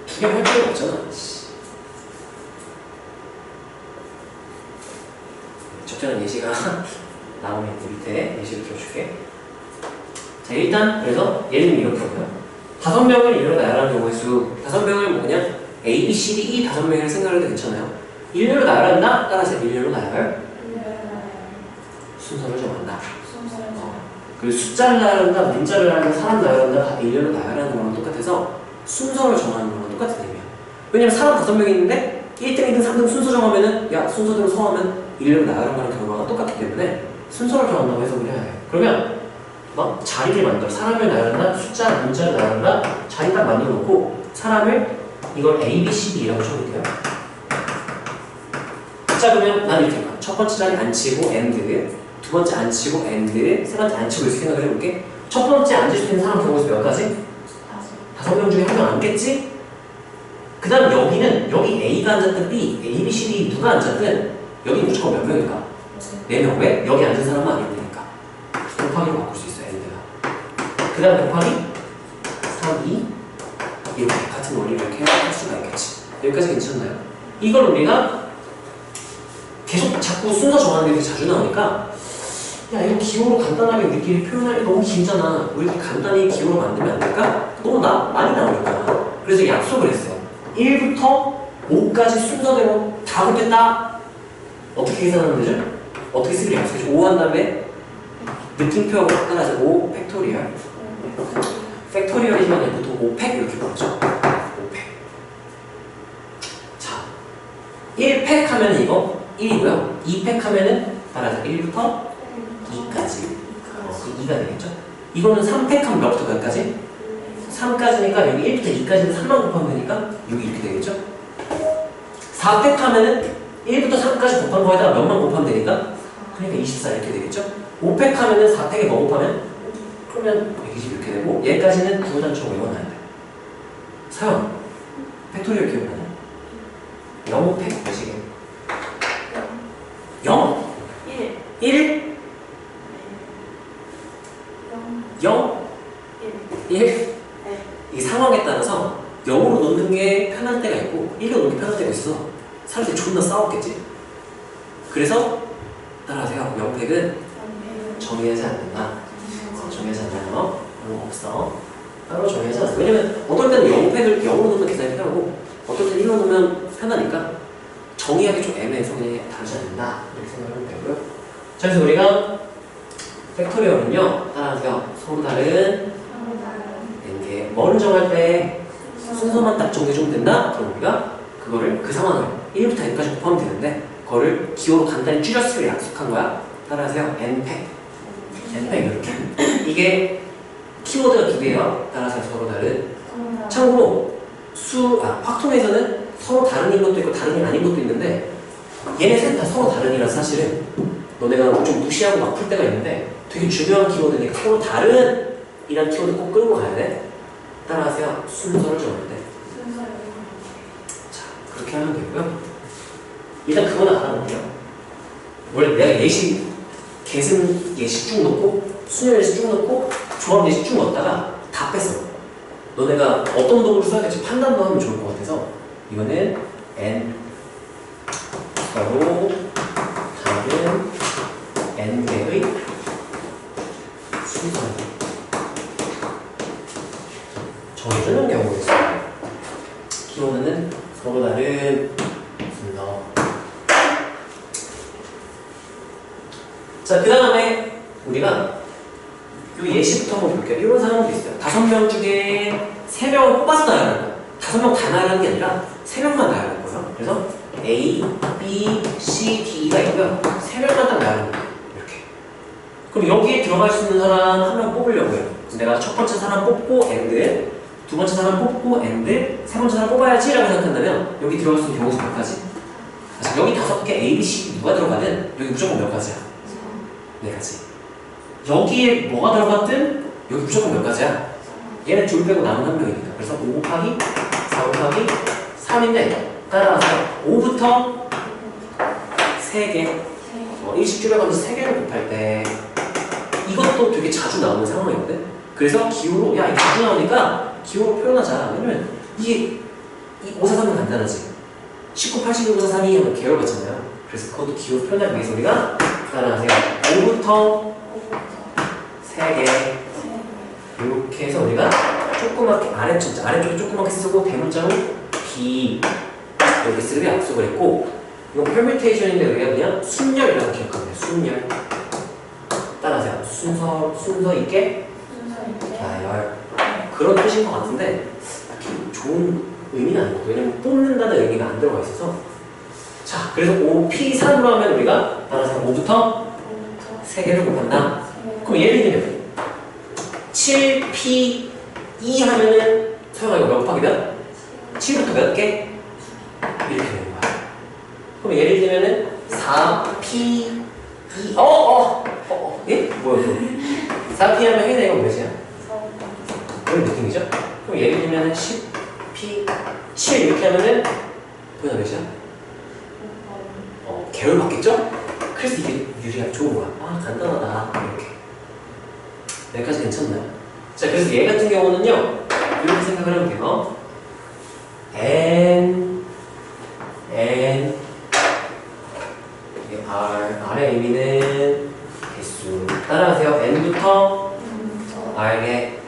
두 개 할 필요가 없잖아. 적절한 예시가 나오면 밑에 예시를 들어줄게. 자 일단 그래서 예를 들면 이렇게 보면 5명을 일로 나열하는 경우의 수 5명을 뭐 그냥 A, B, C, D, E 5명을 생각해도 괜찮아요. 일렬로 나열한다? 따라서 일렬로 나열 순서를 정한다. 그리고 숫자를 나열한다, 문자를 나열한다, 사람 나열한다 다 일렬로 나열하는 거랑 똑같아서 순서를 정하는 거랑 똑같은 의미야. 왜냐면 사람 5명 있는데 1등, 2등, 3등 순서 정하면은 야 순서대로 성하면 일렬로 나열한 거랑 결과가 똑같기 때문에 순서를 정한다고 해석을 해야 돼. 그러면 막 자리를 만들어 사람을 나열한다, 숫자, 문자를 나열한다 자리 딱 만들어 놓고 사람을 이걸 A, B, C, D라고 쳐볼게요. 자 그러면 난 이렇게 할까? 첫 번째 자리 안 치고 AND 두 번째 안 치고 AND 세 번째 안 치고 이렇게 생각을 해볼게. 첫 번째 앉을 수 있는 사람 경우에서 몇 가지? 5명 중에 한 명 앉겠지? 그 다음 여기는 여기 A가 앉았든 B, A, B, C, D 누가 앉았든 여기 무조건 몇 명일까? 4명. 왜? 여기 앉은 사람은 아닐 테니까 곱하기로 바꿀 수 있어요. AND가 그 다음 곱하기 3, 2 이렇게 같은 원리를 이렇게 할 수가 있겠지. 여기까지 괜찮나요? 이걸 우리가 계속 자꾸 순서 정하는 게 자주 나오니까 야 이거 기호로 간단하게 우리끼리 표현하기 너무 길잖아. 우리 간단히 기호로 만들면 안 될까? 너무 많이 나오니까. 그래서 약속을 했어요. 1부터 5까지 순서대로 다 곱겠다. 어떻게 계산하면 되죠? 어떻게 쓰기로 약속했죠? 5 한 다음에 느낌표하고 따라서 5 팩토리얼. 팩토리얼이지만 보통 5팩 이렇게 부르죠. 5팩. 자, 1팩 하면 이거 1이고요. 2팩 하면은 따라서 1부터 2까지. 그 2가 되겠죠? 이거는 3팩 하면 몇부터 몇까지? 3까지니까 여기 1부터 2까지는 3만 곱하면 되니까 여기 이렇게 되겠죠? 4팩 하면은 1부터 3까지 곱한 거에다가 몇만 곱하면 되니까 그러니까 24 이렇게 되겠죠? 5팩 하면은 4팩에 뭐 곱하면? 그러면 120 이렇게 되고 얘까지는 구호단축으로 외워놔야 돼. 사용 팩토리얼 기억나냐? 0팩 몇이게? 0 1 0 1 이 상황에 따라서 0으로 놓는 게 편할 때가 있고 1로 놓는 게 편할 때가 있어. 사람들이 존나 싸웠겠지. 그래서 따라하세요. 0팩은 정의하지 않는다. 정의하지 않나요? 없어. 따로 정의하지 않았어. 왜냐면 어떨 때는 0팩을 0으로 놓으면 계산이 편하고 어떨 때는 1로 놓으면 편하니까 정의하기 좀 애매해서 그냥 다르지 않는다. 이렇게 생각하면 되고요. 자, 그래서 우리가 팩토리얼은요. 따라하세요. 서로 다른 이렇게 뭐를 정할 때 순서만 딱 정해주면 된다? 그럼 우리가 그거를 그 상황을 1부터 n까지 곱하면 되는데 그거를 기호로 간단히 줄였으기로 약속한 거야. 따라하세요. n팩. n팩 이렇게. 이게 키워드가 2개예요. 따라서 서로 다른. 참고로 팍톤에서는 서로 다른인 것도 있고 다른이 아닌 것도 있는데 얘네 셋 다 서로 다른이라서 사실은 너네가 좀 무시하고 막 풀 때가 있는데 되게 중요한 키워드니까 서로 다른 이란 키워드 꼭 끌고 가야 돼. 따라하세요. 순서를 정할 때. 그렇게 하면 되고요. 일단 그거는 알아볼게요. 원래 내가 예시 계승 예시 쭉 넣고 순열 예시 쭉 넣고 조합 예시 쭉 넣었다가 다 뺐어. 너네가 어떤 도구를 써야 될지 판단도 하면 좋을 것 같아서 이거는 n 바로 다른 n 개의 순서입니다. 정해주는 경우였어요. 키워드는 서로 다른 순서. 자, 그 다음에 우리가 이 예시부터 한번 볼게요. 이런 상황도 있어요. 5명 중에 3명을 뽑아서 나열하는 거야. 5명 다 나열하는 게 아니라 3명만 나열하는 거예요. 그래서 A, B, C, D가 있고요. 3명만 딱 나열하는 거예요. 이렇게. 그럼 여기에 들어갈 수 있는 사람 한 명 뽑으려고요. 내가 첫 번째 사람 뽑고 AND, 두 번째 사람 뽑고 AND, 세 번째 사람 뽑아야지 라고 생각한다면 여기 들어갈 수 있는 경우수 몇 가지? 자, 여기 5개 A, B, C, 누가 들어가든 여기 무조건 몇 가지야? 4가지. 여기에 뭐가 들어갔든 여기 무조건 몇 가지야? 얘는 둘 빼고 남은 한 명이니까. 그래서 5 곱하기 4 곱하기 3인데 따라서 5부터 3개 일식주변하면서 3개를 곱할 때 이것도 되게 자주 나오는 상황이거든. 그래서 기호로 야 이거 자주 나오니까 기호로 표현하자. 왜냐면 이게 543은 간단하지. 19, 80, 5, 4, 3, 2 하면 계열 같잖아요. 그래서 그것도 기호로 표현하기 위해서 우리가 따라하세요. 5부터 3개 이렇게 해서 우리가 조그맣게 아래쪽에 조그맣게 쓰고 대문자로 B 이렇게 쓰기 약속을 했고 이건 permutation인데 우리가 그냥 순열이라고 기억하면 돼요. 순열. 따라하세요. 순서 있게 열. 그런 뜻인 것 같은데 딱히 좋은 의미는 아니고 왜냐면 뽑는다는 의미가 안 들어가 있어서 자 그래서 5P3으로 하면 우리가 따라서 5부터 3개를 곱한다. 그럼 예를 들면 7P2 하면은 서영아 이거 몇 곱하기다? 7부터 몇 개? 이렇게 되는 거야. 그럼 예를 들면은 4P2 예? 뭐야 그거? 4P 하면 회의가 이거 몇이야? 이런 느낌이죠? 그럼 예를 들면은 10P7 이렇게 하면은 보이나 몇이야? 계열 맞겠죠? 그래서 이게 유리하게 좋은 거야. 아 간단하다 이렇게. 여기까지 괜찮나요? 자 그래서 얘 같은 경우는요 이렇게 생각을 하면 돼요. N R의 의미는 개수. 따라하세요. N부터 R개.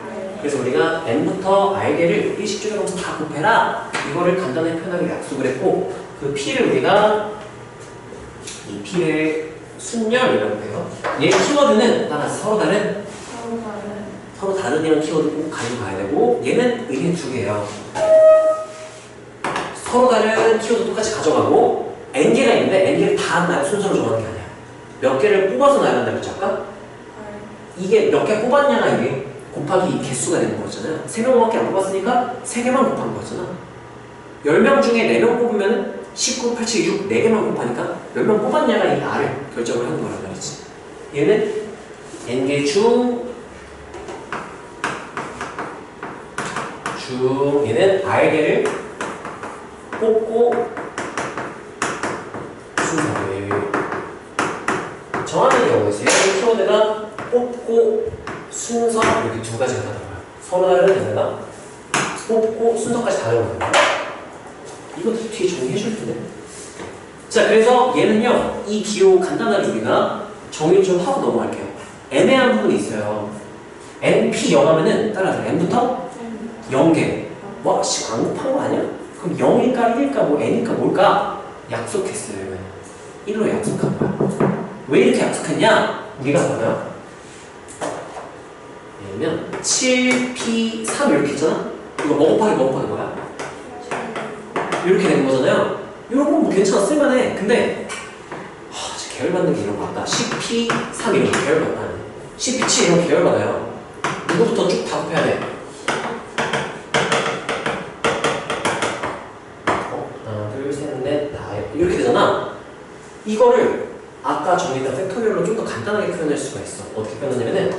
그래서 우리가 N부터 R개를 일식주로 다 곱해라. 이거를 간단하게 표현하기 약속을 했고 그 P를 우리가 이 P를 순열이라고 해요. 얘 키워드는 따라서 서로 다른 이런 키워드 꼭 가져가야 되고 얘는 의미 2개예요. 서로 다른 키워드 똑같이 가져가고 N개가 있는데 N개를 다 순서로 정하는 게 아니야. 몇 개를 뽑아서 나열한다고 했죠 아까? 이게 몇 개 뽑았냐가 이게 곱하기 개수가 되는 거잖아요. 3명밖에 안 뽑았으니까 3개만 곱한 거잖아. 10명 중에 4명 뽑으면 19, 8, 7, 6, 4개만 곱하니까 몇 명 뽑았냐가 이 R을 결정을 하는 거란 말이지. 얘는 N개 중 얘는 R개를 뽑고 순서를 정하는 경우에 있어요. 키워드가 뽑고 순서 이렇게 2가지가 다 들어가요. 서로 다른 얘네가 뽑고 순서까지 다 들어가요. 이것도 뒤에 정리해줄 텐데. 자 그래서 얘는요 이 기호 간단하게 우리가 정리를 좀 하고 넘어갈게요. 애매한 부분이 있어요. NP 0 하면은 따라서 N부터 0개. 뭐, 안 곱한 거 아니야? 그럼 0일까 1일까 뭐 N일까 뭘까? 약속했어요. 1로 약속한 거야. 왜 이렇게 약속했냐? 우리가 봐요. 예를 들면 7P3 이렇게 있잖아? 이거 뭐 곱하기 뭐야? 이렇게 되는 거잖아요. 이런 건 뭐 괜찮아 쓸만해. 근데 계열 받는 게 이런 거 같다. 10P3 이런 거 계열 받아. 10P7 이런 거 계열 받아요. 이거부터 쭉 다 곱해야 돼. 이렇게 되잖아. 이거를 아까 정리했던 팩토리얼로 좀 더 간단하게 표현할 수가 있어. 어떻게 표현하냐면은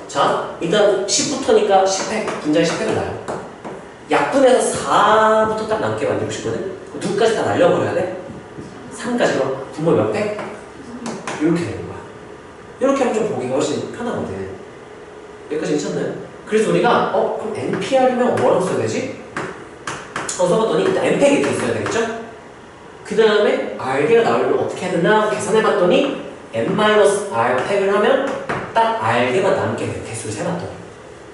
자 일단 10부터니까 10팩 분자의 10팩을 놔요. 약분해서 4부터 딱 남게 만들고 싶거든. 누구까지 다 날려버려야 돼? 3까지로 분모 몇 팩? 이렇게 되는 거야. 이렇게 하면 좀 보기가 훨씬 편하거든. 여기까지 괜찮나요? 그래서 우리가 그럼 NPR이면 뭐라고 써야 되지? 써봤더니 일단 n팩이 돼 있어야 되겠죠? 그 다음에 R개가 나오려면 어떻게 해야 되나 계산해봤더니 n-R 팩을 하면 딱 R개가 남게 돼. 개수를 세봤더니.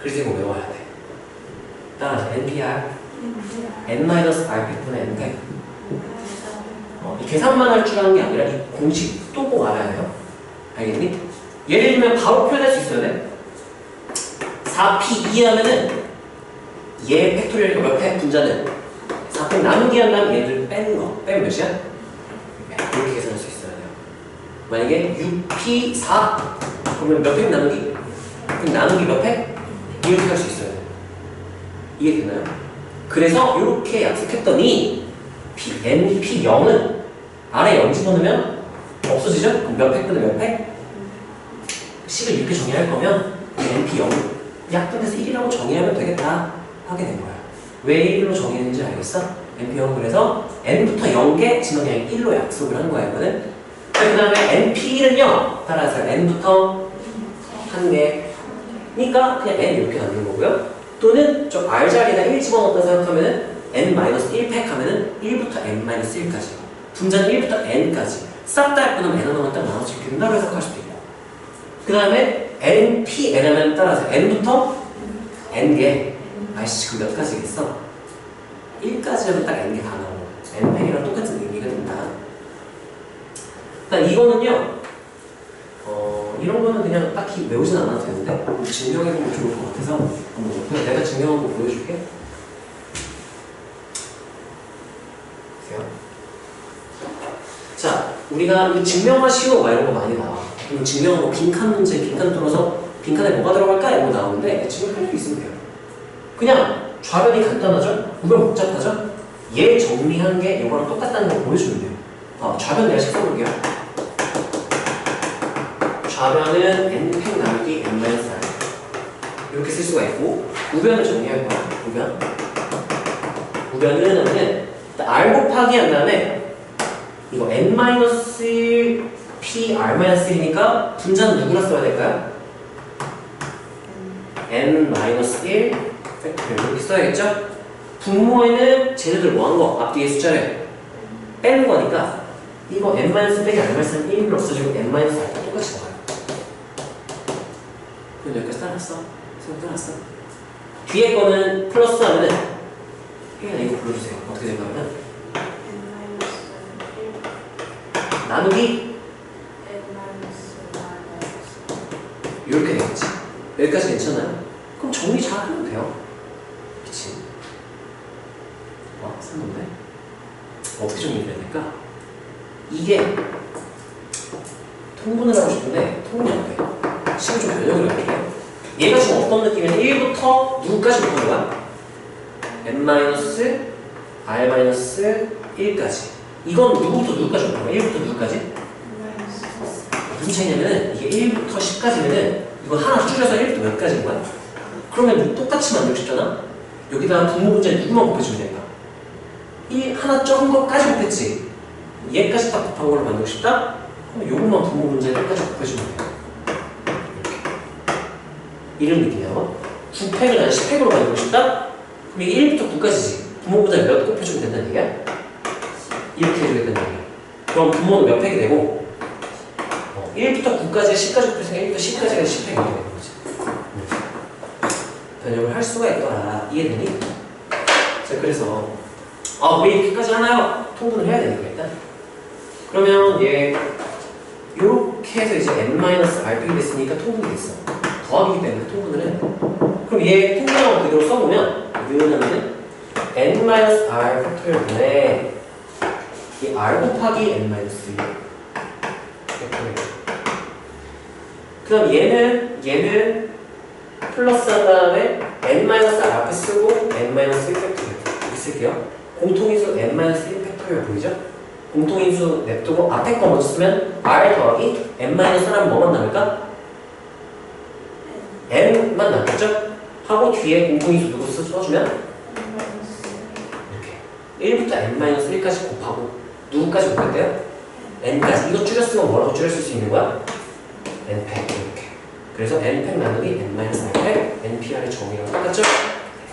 그래서 이거 외워야 돼. 따라서 NPR n-R 팩분의 n팩. 이 계산만 할 줄 아는 게 아니라 이 공식도 꼭 알아야 돼요. 알겠니? 예를 들면 바로 표현할 수 있어야 돼. 4p2 하면은 얘 팩토리얼 몇 팩 분자는 4팩 나누기 한 다음에 얘를 빼는 거. 빼면 몇이야? 이렇게 계산할 수 있어야 돼요. 만약에 6p4 그러면 몇 팩 나누기? 그럼 나누기 몇 팩? 이렇게 할 수 있어야 돼요. 이해되나요? 그래서 이렇게 약속했더니 np0은 아래 0 집어넣으면 없어지죠? 그럼 몇 팩분의 몇 팩? 식을 이렇게 정의할 거면 np0 약분해서 1이라고 정의하면 되겠다 하게 된 거야. 왜 1로 정의했는지 알겠어? np0 그래서 n부터 0개 지금 그냥 1로 약속을 한 거야 이거는. 그 다음에 np1은요 따라서 n부터 1개니까 그냥 n 이렇게 남는 거고요. 또는 좀 r 자리에다 1 집어넣었다 생각하면은 n-1팩 하면은 1부터 n-1까지 분자는 1부터 n까지 싹 다 약분하면 n 하나만 딱 나눠서 이렇게 된다고 해석할 수도 있고 그 다음에 npn 하면 따라서 n부터 n개 아이씨 그럼 몇 가지겠어? 1까지 하면 딱 n개 다 나오고 n팩이랑 똑같은 의미가 된다. 일단 이거는요 이런 거는 그냥 딱히 외우진 않아도 되는데 증명해보면 좋을 것 같아서 그냥 내가 증명한 거 보여줄게. 보세요. 자, 우리가 이 증명과 쉬워 막 이런 거 많이 나와. 그럼 증명은 뭐 빈칸 문제, 빈칸 뚫어서 빈칸에 뭐가 들어갈까? 이런 거 나오는데 증명할 수 있으면 돼요. 그냥 좌변이 간단하죠? 우변 복잡하죠? 얘 정리한 게 이거랑 똑같다는 거 보여주면 돼요. 좌변 내가 식 써볼게요. 좌변은 n팩 나누기 n-r 이렇게 쓸 수가 있고 우변을 정리할 거야. 우변은 하면은 r 곱하기 한 다음에 이거 n-1 p r-1이니까 분자는 누구라 써야 될까요? n-1 팩토리얼 이렇게 써야겠죠? 분모에는 쟤네들 뭐 한 거? 앞뒤에 숫자를 빼는 거니까 이거 n-1 빼기 r-1은 1로 없어지고 n-r과 똑같이 나와요. 그럼 여기까지 따랐어? 생각 따랐어? 뒤에 거는 플러스 하면은 그냥 이거 불러주세요. 어떻게 될까요? 나누기 이렇게 되겠지. 여기까지 괜찮아요? 그럼 정리 잘 하면 돼요. 그치? 샀는데? 어떻게 정리해야 될까? 이게 통분을 하고 싶은데 통분이 안 돼. 식을 좀 변형을 해볼게요. 얘가 지금 어떤 느낌이냐면 1부터 누구까지 붙는 거야? n-r-1까지. 이건 누구부터 누구까지 붙는 거야? 1부터 누구까지? 무슨 차이냐면은 이게 1부터 10까지면은 이거 하나 줄여서 1부터 몇 가지인 거야? 그러면 똑같이 만들고 싶잖아? 여기다가 분모 분자에 누구만 곱해주면 되니까 하나 적은 것까지 곱했지? 얘까지 딱 곱한 걸로 만들고 싶다? 그럼 요것만 분모 분자에 똑같이 곱해주면 돼. 이런 느낌이야. 9팩을 난 10팩으로 만들고 싶다? 그럼 이게 1부터 9까지지. 분모 분자에 몇 곱해주면 된다는 얘기야? 이렇게 해주겠다는 얘기야. 그럼 분모는 몇 팩이 되고 1부터 9까지 10까지 곱해주면 1부터 10까지가 10팩이 되는 거지. 변형을 할 수가 있더라. 이해되니? 자, 그래서 왜 이렇게까지 하나요? 통분을 해야 되니까 일단. 그러면 얘 요렇게 해서 이제 n-r팩이 됐으니까 통분이 됐어. 더하기이기 때문에 통분을 해. 그럼 얘 통분하고 그대로 써보면 이거는 n-r 팩토리얼분의 이 r 곱하기 n-1 팩토리얼. 그 다음 얘는 플러스 한 다음에 n-r 앞에 쓰고 n-1 팩토리얼 이렇게 쓸게요. 공통인수 n-1 팩토리얼 보이죠? 공통인수 냅두고 앞에 거 먼저 쓰면 r 더하기 n-1하면 뭐만 남을까? n만 남겠죠? 하고 뒤에 공통인수 누구 써주면 이렇게 1부터 n-1까지 곱하고 누구까지 곱했대요? n까지. 이거 줄였으면 뭐라고 줄였을 수 있는 거야? n팩 이렇게. 그래서 n팩 나누기 n-1팩 npr의 정의랑 똑같죠?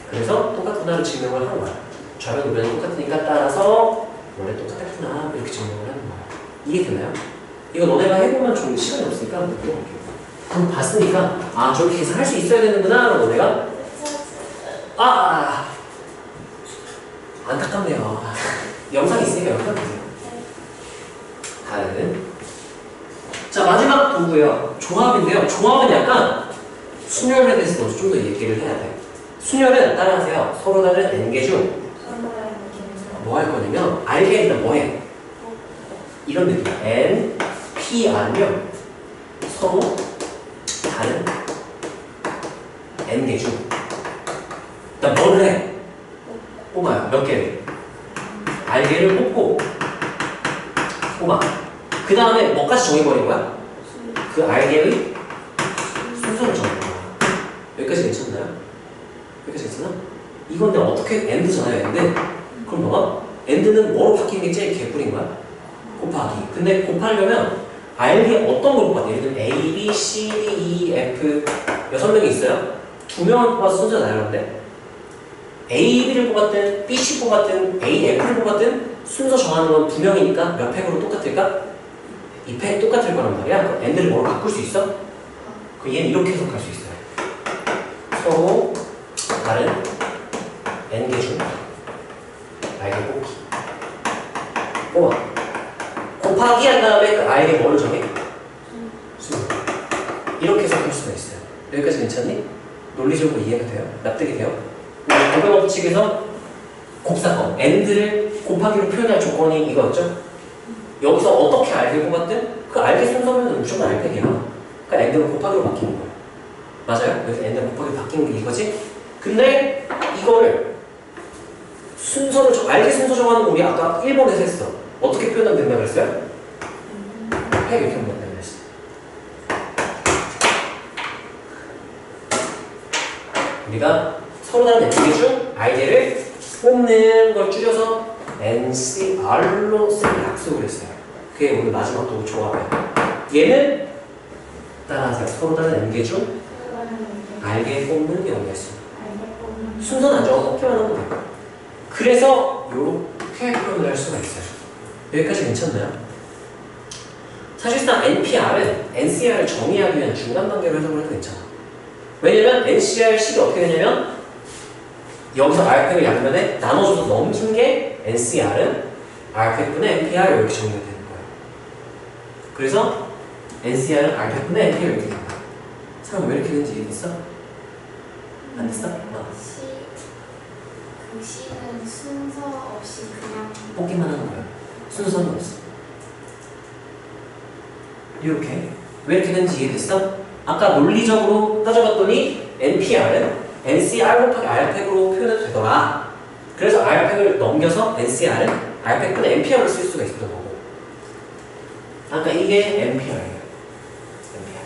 그래서 똑같구나를 증명을 하는 거야. 좌변 우변이 똑같으니까 따라서 원래 똑같구나 이렇게 증명을 하는 거야. 이게 되나요? 이거 너네가 해보면 좀 시간이 없으니까 물어볼게요. 그럼 봤으니까 아 저렇게 계산할 수 있어야 되는구나 라고 너네가 안타깝네요. 영상 있으니까 영상 보세요. 다른 자 마지막 도구예요. 조합인데요. 조합은 약간 순열에 대해서 좀 더 얘기를 해야 돼. 순열은 따라하세요. 서로 다른 n개 중 뭐 할 거냐면 알게는 뭐해? 이런 느낌. n, p, r면 서로 다른 n개 중 일단 뭐를 해? 뽑아요. 몇 개를? 알게를 뽑고 뽑아. 그 다음에 뭐까지 정해버린 거야? 그 알게의 순서를 정해버린 거야. 여기까지 괜찮나요? 여기까지 괜찮아? 이건 내가 어떻게 end잖아요. end. 그럼 너가 end는 뭐로 바뀌는 게 제일 개꿀인 거야? 곱하기. 근데 곱하려면 알게 어떤 걸 뽑았대? 예를 들면 A, B, C, D, E, F 6명이 있어요. 2명을 뽑아서 순서가 나열하는데 A, B를 뽑았든 B, C 뽑았든 A, F를 뽑았든 순서 정하는 건 2명이니까 몇 팩으로 똑같을까? 2팩 똑같을 거란 말이야. 그럼 end를 뭐로 바꿀 수 있어? 그 얘는 이렇게 해석할 수 있어요. 서로 다른 n개 중 알게 뽑기. 뽑아. 곱하기 한 다음에 그 알게 뭐를 정해? 순서. 이렇게 해석할 수가 있어요. 여기까지 괜찮니? 논리적으로 이해가 돼요? 납득이 돼요? 고병 법칙에서 곱사건, end를 곱하기로 표현할 조건이 이거였죠? 여기서 어떻게 알게 뽑았든 그 알게 순서면 무조건 알팩이야. 그러니까 end는 곱하기로 바뀌는 거야. 맞아요? 여기서 end는 곱하기로 바뀌는 게 이거지? 근데 이거를 순서를 알게 순서 정하는 거 우리 아까 1번에서 했어. 어떻게 표현하면 된다고 그랬어요? 팩 이렇게 하면 된다고 그랬어. 우리가 서로 다른 n개 중 알게를 뽑는 걸 줄여서 NCR로 쓸 약속을 했어요. 그게 오늘 마지막 도구 조합이에요. 얘는 따라하세요. 서로 다른 n개 중 알게 뽑는 경우였어. 순서는 안 정하고 뽑기만 하면 돼요. 그래서 이렇게 표현을 할 수가 있어요. 여기까지 괜찮나요? 사실상 NPR은 NCR을 정의하기 위한 중간 단계로 해석을 해도 괜찮아. 왜냐면 NCR 식이 어떻게 되냐면 여기서 R팩을 양면에 나눠줘서 넘긴 게 NCR은 R팩분의 NPR 이렇게 정의가 되는 거예요. 그래서 NCR은 R팩분의 NPR 이렇게 된다. 사람 왜 이렇게 되는지 이해됐어? 안 됐어? 그 C는 순서 없이 그냥 뽑기만 하는 거예요. 순서는 없어. 이렇게. 왜 이렇게 되는지 이해됐어? 아까 논리적으로 따져봤더니 NPR은 NCR 곱하기 R팩으로 표현해도 되더라. 그래서 R팩을 넘겨서 NCR은 R팩분의 NPR을 쓸 수가 있었던 거고. 아까 이게 NPR이에요. NPR.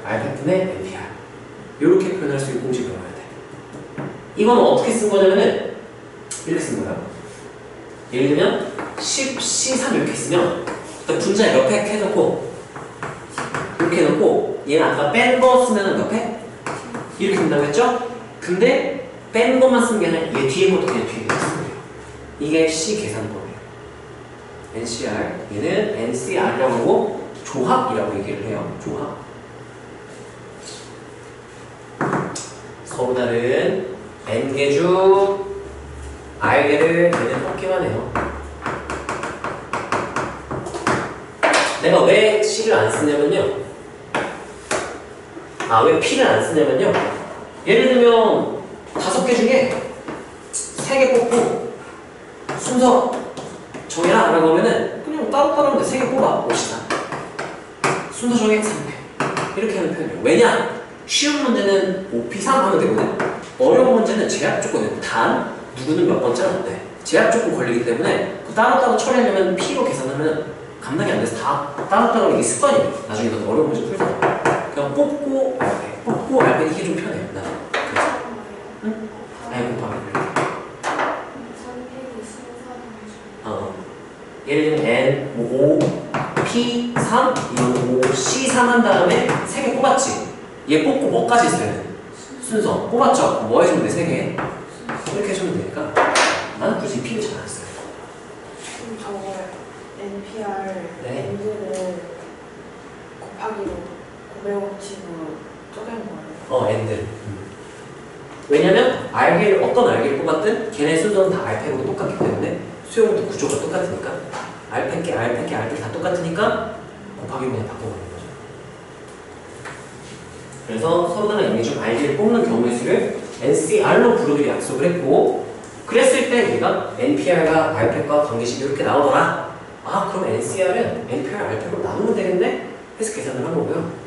R팩분의 NPR. 이렇게 표현할 수 있는 공식을 외워야 돼. 이건 어떻게 쓴 거냐면은 이렇게 쓴 거예요. 예를 들면 10, C3 이렇게 쓰면 분자에 몇 팩 해놓고 이렇게 해놓고 얘는 아까 뺀 거 쓰면 몇 팩? 이렇게 된다고 했죠? 근데 뺀 것만 쓴 게 아니라 얘 뒤에 것도 그냥 뒤에 쓰는 거예요. 이게 C 계산법이에요. NCR 얘는 NCR이라고 하고 조합이라고 얘기를 해요. 조합. 서로 다른 n개 중 R개를 얘는 뽑기만 해요. 내가 왜 C를 안 쓰냐면요. 왜 P를 안 쓰냐면요. 예를 들면 5개 중에 3개 뽑고 순서 정해라 라고 하면은 그냥 따로따로 하는데 3개 뽑아 봅시다. 순서 정해 3회 이렇게 하는 편이에요. 왜냐? 쉬운 문제는 5P3 하면 되거든. 어려운 문제는 제약 조건이에요. 단 누구는 몇 번째 하는데 제약 조건 걸리기 때문에 따로따로 처리하려면 P로 계산하면 감당이 안 돼서 다 따로따로 이게 습관이에요. 나중에 더 어려운 문제 풀다가 그냥 뽑고 알게 뽑고 알게 이게 좀 편해요. 나 그래서 응? 아니 곱하기 선택이 순서대로 예를 들면 N, 5, P, 3, 이건 5, C, 3 한 다음에 3개 뽑았지? 얘 뽑고 뭐까지 있어야 돼? 순서 뽑았죠? 뭐 해주면 돼? 3개 이렇게 해주면 되니까 나는 굳이 P를 잘 안 써요. 그럼 저거 NPR 네. N들을 곱하기로 900원칙으로 쪼갠 거예요. N들. 왜냐면 알게를 어떤 알게를 뽑았든 걔네 순서는 다 알팩으로 똑같기 때문에 수용도 구조가 똑같으니까 알팩 다 똑같으니까 곱하기 그냥 바꿔버리는 거죠. 그래서 서로 다른 영역 중 알게를 뽑는 경우의 수를 NCR로 부르기로 약속을 했고 그랬을 때 우리가 NPR과 알팩과 관계식이 이렇게 나오더라. 아 그럼 NCR은 NPR, 알팩으로 나누면 되겠네? 해서 계산을 한 거고요.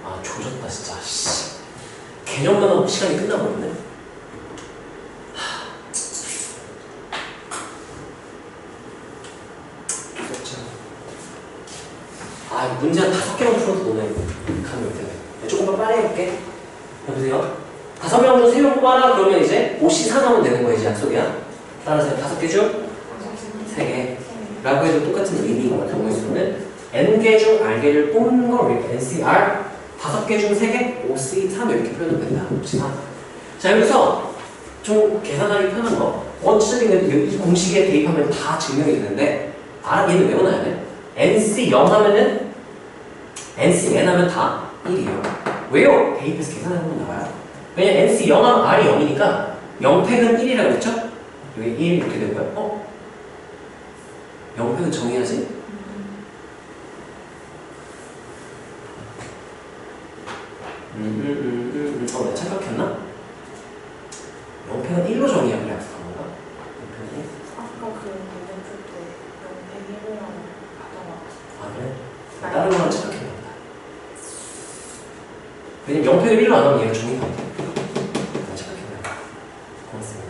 아 조졌다 진짜. 씨. 개념만 하고 시간이 끝나버렸네. 아 문제 한 5개만 풀어도 너네 감이 올 텐데. 조금만 빨리 해볼게. 여보세요? 5명 중 3명 뽑아라. 그러면 이제 5C 4나오면 되는 거야. 이제 약속이야. 따라서 5개 중 3개 라고 해도 똑같은 의미인 것 같은 경우에는 N개 중 R개를 뽑는 걸 우리가 NCR 5개 중 3개, 5C 3 이렇게 표현하면 된다. 5C 3. 자 여기서 좀 계산하기 편한 거 어찌됐든 이 공식에 대입하면 다 증명이 되는데 얘는 외워놔야 돼. NC 0 하면은 NC N 하면 다 1이에요. 왜요? 대입해서 계산해보면 나와요. 왜냐면 NC 0 하면 R이 0이니까 0팩은 1이라고 했죠? 여기 1 이렇게 되고요. 0팩은 정의하지? 내가 착각했나? 0팩은 1로 정의하기로 약속한 건가? 0팩이? 아까 그 문제 풀때 101이라고 하더라고요. 아 그래? 다른 거랑 착각했나 보다. 왜냐면 0팩을 1로 안 하면 얘가 정의가 안 돼. 난 착각했나 보다. 고맙습니다.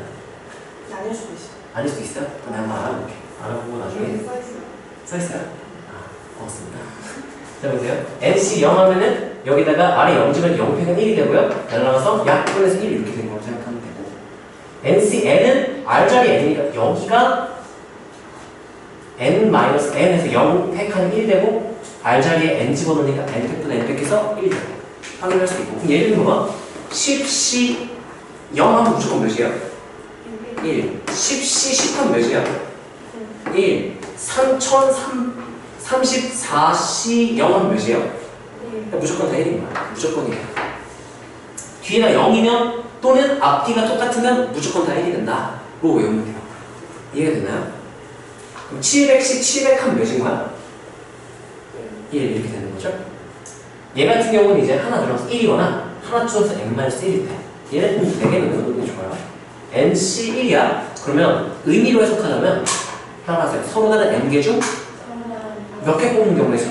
아닐 수도 있어요. 아닐 수도 있어요? 그럼 내가 한번 알아볼게. 알아보고 나중에 여기 써있어요. 써있어요? 아, 고맙습니다. 자, 보세요. NC 0 하면은 여기다가 R에 0 주면 0팩은 1이 되고요. 날라가서 약분해서 1 이렇게 된 거로 생각하면 되고 NC N은 R 자리 N이니까 여기가 N-N에서 0팩하면 1 되고 R 자리에 N 집어넣으니까 N팩보다 N팩해서 1 되고 확인할 수 있고 그럼 예를 들면 봐. 10C 0 하면 무조건 몇이에요? 1. 10C 10 하면 몇이야? 1. 3034C 0 하면 몇이에요? 무조건 다 1인 거야. 무조건이야. 뒤에가 0이면 또는 앞뒤가 똑같으면 무조건 다 1이 된다. 로 외우면 돼요. 이해가 되나요? 그럼 700씩 700 하면 몇인 거야? 1 이렇게 되는 거죠. 얘 같은 경우는 이제 하나 들어가서 1이거나 하나 줄여서 n-1일 때 얘는 4개는 외우는 게 좋아요. NC1이야. 그러면 의미로 해석하자면 따라서 서로 다른 n개 중 몇 개 뽑는 경우가 있어?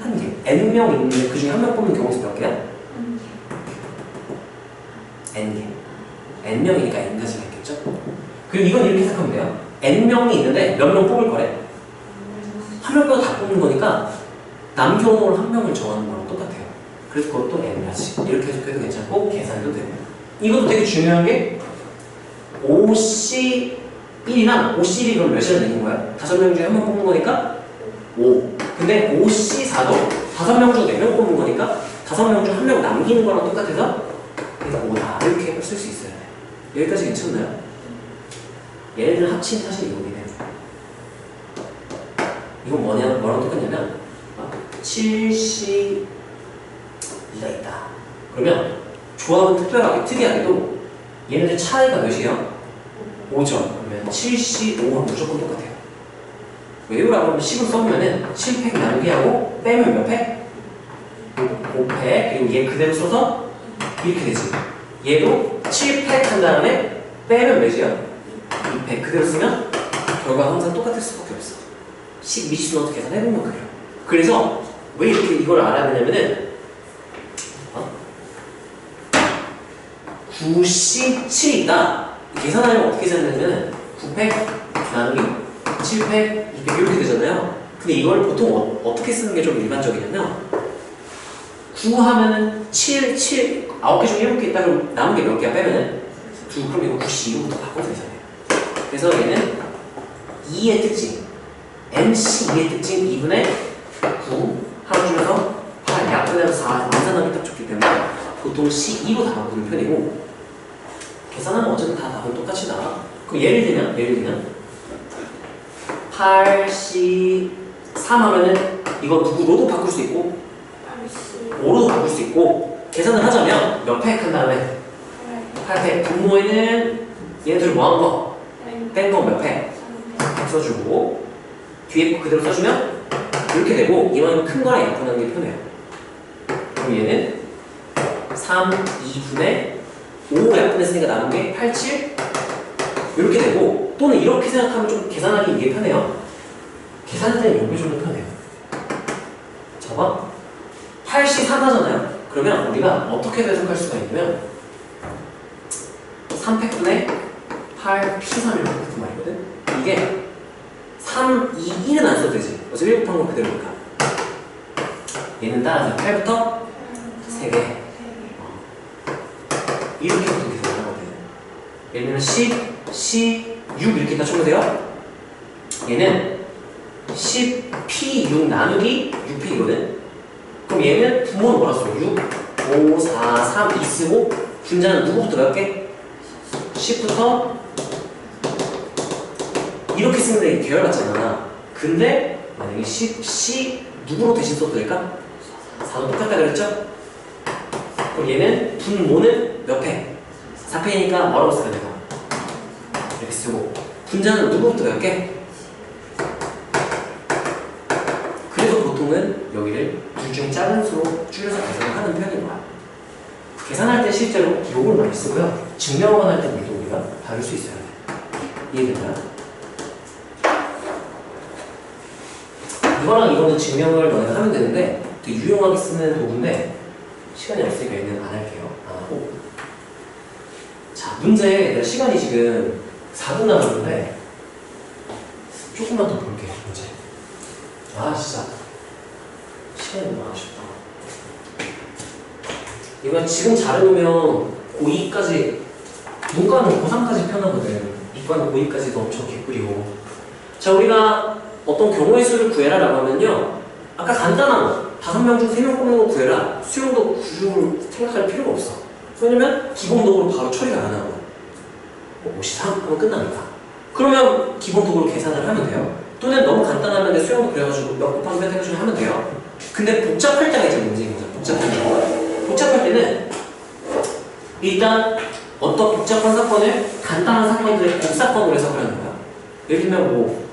한 개. n명 있는데 그 중에 한 명 뽑는 경우가 몇 개야? n개. n명이니까 n가지가 있겠죠? 그리고 이건 이렇게 해석하면 돼요. n명이 있는데 몇 명 뽑을 거래? 한 명 빼고 다 뽑는 거니까 남겨놓을 한 명을 정하는 거랑 똑같아요. 그래서 그것도 n가지. 이렇게 해석해도 괜찮고 계산해도 되고 이것도 되게 중요한 게 OC1이나 OC1이 그럼 몇이라는 얘기인 거야? 5명 중에 한 명 뽑는 거니까 5. 근데 OC4도 5명 중 4명 뽑는 거니까 5명 중 1명 남기는 거랑 똑같아서 그래서 5다. 이렇게 쓸 수 있어요. 여기까지 괜찮나요? 얘네들 합친 사실 이거네요. 이건 뭐랑 똑같냐면 7C2가 있다. 그러면 조합은 특이하게도 얘네들 차이가 몇이에요? 5점. 그러면 7C 5는 무조건 똑같아요. 왜요라고 하면 10을 써보면은 7팩 남기하고 빼면 몇 팩? 5팩. 그리고 얘 그대로 써서 이렇게 되지. 얘도 7팩 한 다음에 빼면 몇이야? 2팩. 그대로 쓰면 결과가 항상 똑같을 수밖에 없어. 10, 20는 어떻게 계산해보면 그래요. 그래서 왜 이렇게 이걸 알아야 되냐면은 9C7이 있다. 계산하려면 어떻게 계산하냐면 9팩 나누기 7팩 2팩 이렇게 되잖아요. 근데 이걸 보통 어떻게 쓰는 게 좀 일반적이냐면 9 하면은 7, 9개 중에 7개 있다. 그럼 남은 게 몇 개야 빼면은 2. 그럼 이거 9C2부터 바꿔서 계산해요. 그래서 얘는 2의 특징 MC2의 특징 2분의 9 하루 줄여서 8 약분해서 4 암산하기 딱 좋기 때문에 보통 C2로 다 바꾸는 편이고 계산하면 어쨌든 다 답은 똑같이 나와. 그럼 예를 들면 8C3 하면은 이거 누구로도 바꿀 수 있고 5로도 바꿀 수 있고 계산을 하자면 몇 팩 한 다음에 8팩 분모에는 얘네들 뭐 한 거? 뺀 거 몇 팩? 100 써주고 뒤에 거 그대로 써주면 이렇게 되고 이만큼 큰 거랑 약분하는 게 편해요. 그럼 얘는 3, 2분의 5 약분했으니까 남은 게 8, 7 이렇게 되고 또는 이렇게 생각하면 좀 계산하기 이게 편해요. 계산할 때는 이게 좀 더 편해요. 봐봐 8시 4가잖아요. 그러면 우리가 어떻게 해석할 수가 있냐면 3팩분의 8 P3 이렇게 그 말이거든. 이게 3, 2, 1은 안 써도 되지. 어차피 1 곱한 거 그대로니까. 얘는 따라서 8부터 3개 이렇게 보통 계산을 하거든. 예를 들면 10, 6 이렇게 다 쳐보세요. 얘는 10P6 나누기 6P이거든. 그럼 얘는 분모는 뭐라 써? 6, 5, 4, 3, 2 쓰고 분자는 누구부터 몇 개? 10부터 이렇게 쓰면 돼. 계열 같잖아. 근데 만약에 10, C 누구로 대신 써도 될까? 4도 똑같다 그랬죠? 그럼 얘는 분모는 몇 팩? 4팩이니까 뭐라고 써야 돼요? 이렇게 쓰고 분자는 누구부터 몇 개? 그래서 보통은 여기를 둘 중에 작은 수로 줄여서 계산을 하는 편인 거야. 계산할 때 실제로 요걸 많이 쓰고요. 증명만 할 때는 얘도 우리가 다룰 수 있어야 돼. 이해되나요? 이거랑 이거는 증명을 너네가 하면 되는데 되게 유용하게 쓰는 도구인데 시간이 없으니까 얘는 안 할게요. 안 하고. 자, 문제 내가 시간이 지금 4분 남았는데 조금만 더 볼게요. 문제. 아 진짜 시간이 너무 아쉽다. 이거 지금 잘해놓으면 고2까지 문과는 고3까지 편하거든. 이과는 고2까지도 엄청 개꿀이고. 자, 우리가 어떤 경우의 수를 구해라 라고 하면요 아까 간단한 거 5명 중 3명 뽑는 거 구해라. 수용도 구조를 생각할 필요가 없어. 왜냐면 기본도구로 바로 처리가 안 하고 53 하면 끝나니까. 그러면 기본도구로 계산을 하면 돼요. 또는 너무 간단하면 수용도 그래가지고 몇 곱하기 몇 해가지고 하면 돼요. 근데 복잡할 때가 이제 문제인 거죠. 복잡할 때는 일단 어떤 복잡한 사건을 간단한 사건들의 곱사건으로 해석을 하는 거야. 예를 들면 뭐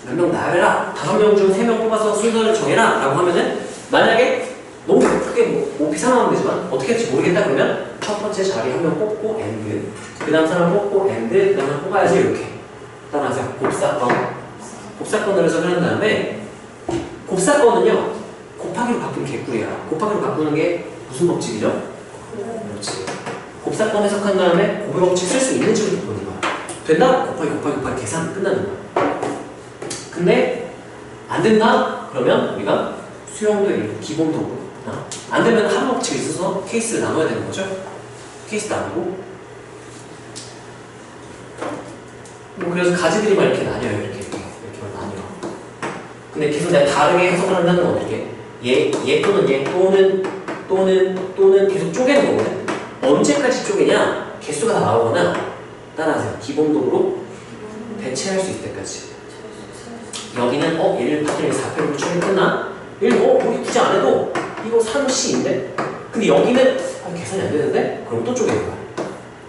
몇 명 나열해라. 5명 중 3명 뽑아서 순서를 정해라 라고 하면은 만약에 너무 크게 뭐 비상하면 되지만 어떻게 할지 모르겠다 그러면 첫 번째 자리 한 명 뽑고 엔드 그 다음 사람 뽑고 엔드 그 다음 사람 뽑아야지 이렇게 따라하세요. 곱사건으로 해석을 한 다음에 곱사건은요 곱하기로 바꾸는 개꿀이야. 곱하기로 바꾸는 게 무슨 법칙이죠? 그렇지. 곱사건 해석한 다음에 곱의 법칙 쓸 수 있는지부터 보는 거야. 된다? 곱하기 계산 끝나는 거야. 근데 안 된다? 그러면 우리가 수용도 이렇게 기본도구 안 되면 한 법칙이 있어서 케이스를 나눠야 되는 거죠. 케이스 나누고 그래서 가지들이 막 이렇게 나뉘어요. 이렇게 나뉘어. 근데 계속 내가 다르게 해석을 한다는 건 어떻게? 얘 또는 얘 또는 계속 쪼개는 거거든. 언제까지 쪼개냐? 개수가 다 나오거나 따라하세요. 기본도구로 대체할 수 있을 때까지. 여기는 얘를 파트너에 4패로 처리 끝나? 얘를 우리 굳이 안 해도 이거 3C인데? 근데 여기는 계산이 안 되는데? 그럼 또 쪼개는 거야.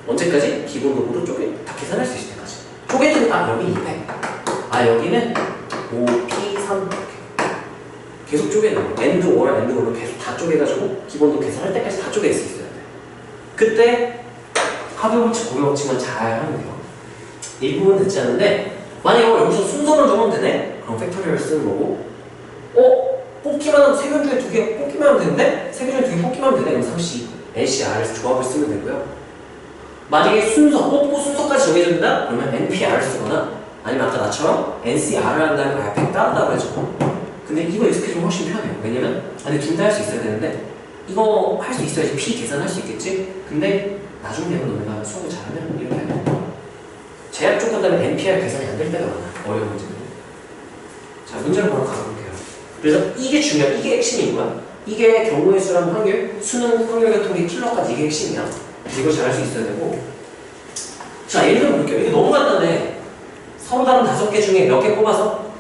언제까지? 기본도구로 다 계산할 수 있을 때까지. 쪼개는 여기 2패. 여기는 5P3 이렇게. 계속 쪼개는 거야. 엔드 5랑 엔드 5로 계속 다 쪼개가지고 기본도 계산할 때까지 다 쪼갤 수 있어야 돼. 그때 하부 법칙, 고유 법칙만 잘 하면 돼요. 일부분 듣지 않는데 만약에 여기서 순서를 정하면 되네? 그럼 팩토리얼 쓰는 거고 뽑기만 하면 3명 중에 2개 뽑기만 하면 되는데 3개 중에 2개 뽑기만 하면 되네? 그럼 3C, NC, R에서 조합을 쓰면 되고요. 만약에 순서, 뽑고 순서까지 정해진다? 그러면 NPR을 쓰거나 아니면 아까 나처럼 NCR을 한다면 앞에 따른다고 해줘. 근데 이거 익숙해지면 훨씬 편해요. 왜냐면 둘 다 할 수 있어야 되는데 이거 할 수 있어야지 P 계산할 수 있겠지? 근데 나중 되면 너네가 수업을 잘하면 이렇게 하면 제약 조건 때문에 NPR 계산이 안 될 때가 많아. 어려운 문제는. 자, 문제를 바로 가볼게요. 그래서 이게 중요해. 이게 핵심인 거야. 이게 경우의 수랑 확률, 수능 확률과 통계 킬러까지 이게 핵심이야. 이걸 잘할 수 있어야 되고. 자, 예를 들어 볼게요. 이게 너무 간단해. 서로 다른 5개 중에 몇 개 뽑아서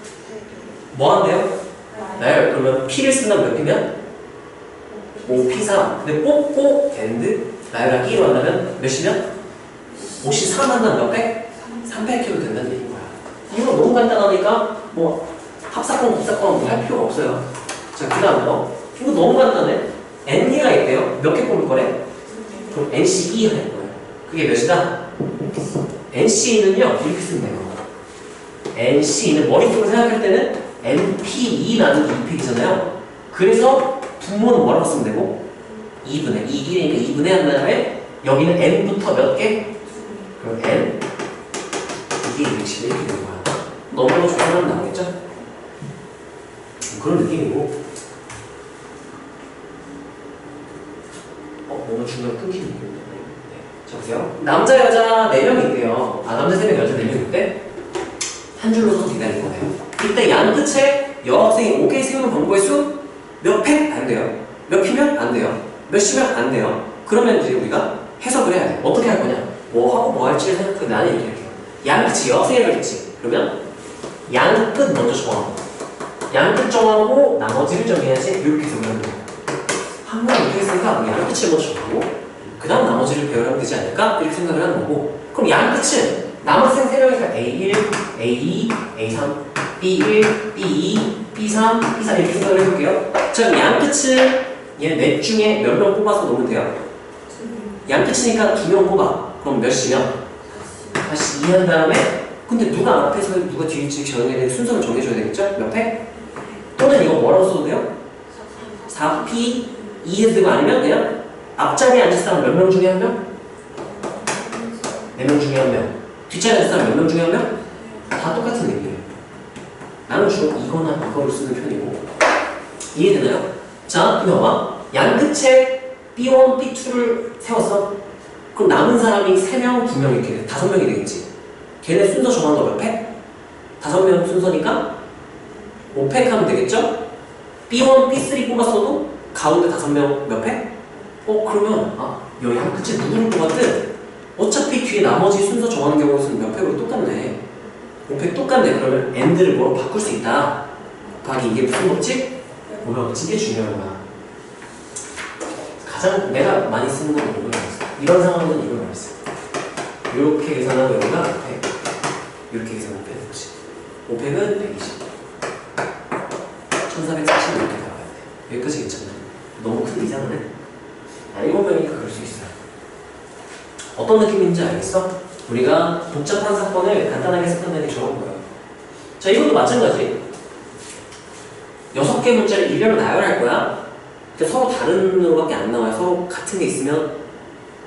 뭐 한대요? 네, 그러면 P를 쓴다면 몇 P면? 5P3. 근데 뽑고 and 나열랑 E로 한다면 몇이면? 53 한다면 몇 백? 300kg 된다는 얘기인 거야. 이거 너무 간단하니까 뭐 합사건, 곱사건 뭐 할 필요가 없어요. 자, 그 다음 이거 너무 간단해. N개가 있대요. 몇 개 뽑을 거래? 그럼 NC2 할 거예요. 그게 몇이다? NC2는요 이렇게 쓰면 돼요. NC2는 머릿속으로 생각할 때는 NP2 나누기 2팩이잖아요. 그래서 분모는 뭐라고 쓰면 되고? 2분의 2니까 2분의 한 다음에 여기는 N부터 몇 개? 그럼 N 이게 110 이렇게 되는 거야. 너무 조금만 나오겠죠? 그런 느낌이고. 뭔가 중간에 끊기는 느낌이 있네. 자, 보세요. 남자, 여자 4명이 있대요. 남자 3명, 여자 4명 있대? 한 줄로 서서 기다릴 거네요. 이때 양 끝에 여학생이 5개 세우는 방법의 수 몇 팩? 안 돼요. 몇 피면? 안 돼요. 몇 시면? 안 돼요. 그러면 이제 우리가 해석을 해야 돼. 어떻게 할 거냐? 뭐 하고 뭐 할지를 생각해. 나는 이렇게 할게요. 양 끝이 여학생이 걸렸지. 그러면 양 끝 먼저 정하고 양 끝 정하고 나머지를 정해야지. 이렇게 해석을 하는 거예요. 한 번 이렇게 했으니까 양 끝을 먼저 정하고 그 다음 나머지를 배열하면 되지 않을까? 이렇게 생각을 하는 거고. 그럼 양 끝은 남학생 3명이니까 A1, A2, A3, B1, B2, B3, B4 이렇게 생각을 해볼게요. 자, 그럼 양 끝은 얘 넷 중에 몇 명 뽑아서 놓으면 돼요? 양 끝이니까 2명 뽑아. 그럼 몇 시면? 다시 2 한 다음에 근데 누가 앞에서 누가 뒤에 정해야 되는 순서를 정해줘야 되겠죠? 몇 팩? 또는 이거 뭐라고 써도 돼요? 4P 2에서 되고 아니면 그냥 앞자리에 앉은 사람 몇 명 중에 한 명? 4명 중에 한 명. 뒷자리에 앉은 사람 몇 명 중에 한 명? 다 똑같은 얘기예요. 나는 주로 이거나 이거를 쓰는 편이고. 이해되나요? 자, 그럼 봐봐. 양 끝에 B1, B2를 세웠어. 그럼 남은 사람이 3명, 2명 이렇게 돼. 5명이 되겠지. 걔네 순서 정한 거 몇 팩? 5명 순서니까 5팩 하면 되겠죠? B1, B3 뽑았어도 가운데 5명 몇 팩? 그러면 여기 한 끝에 누구를 뽑았든 어차피 뒤에 나머지 순서 정하는 경우에는 몇 팩으로 똑같네. 5팩 똑같네. 그러면 AND를 뭐로 바꿀 수 있다. 곱하기 이게 무슨 법칙? 뭐가 법칙? 이게 중요한 거야. 가장 내가 많이 쓰는 건 이걸 말했어. 이런 상황은 이걸 말했어. 이렇게 계산하고 여기가 5팩. 이렇게 계산하면 되는 거지. 5팩은 120. 1440 이렇게 나와야 돼. 여기까지 괜찮나요? 너무 큰 이상하네? 7명이니까 그럴 수 있어요. 어떤 느낌인지 알겠어? 우리가 복잡한 사건을 간단하게 해석하는 게 좋은 거예요. 자, 이것도 마찬가지. 6개 문자를 일렬로 나열할 거야. 근데 서로 다른 거밖에 안 나와요. 서로 같은 게 있으면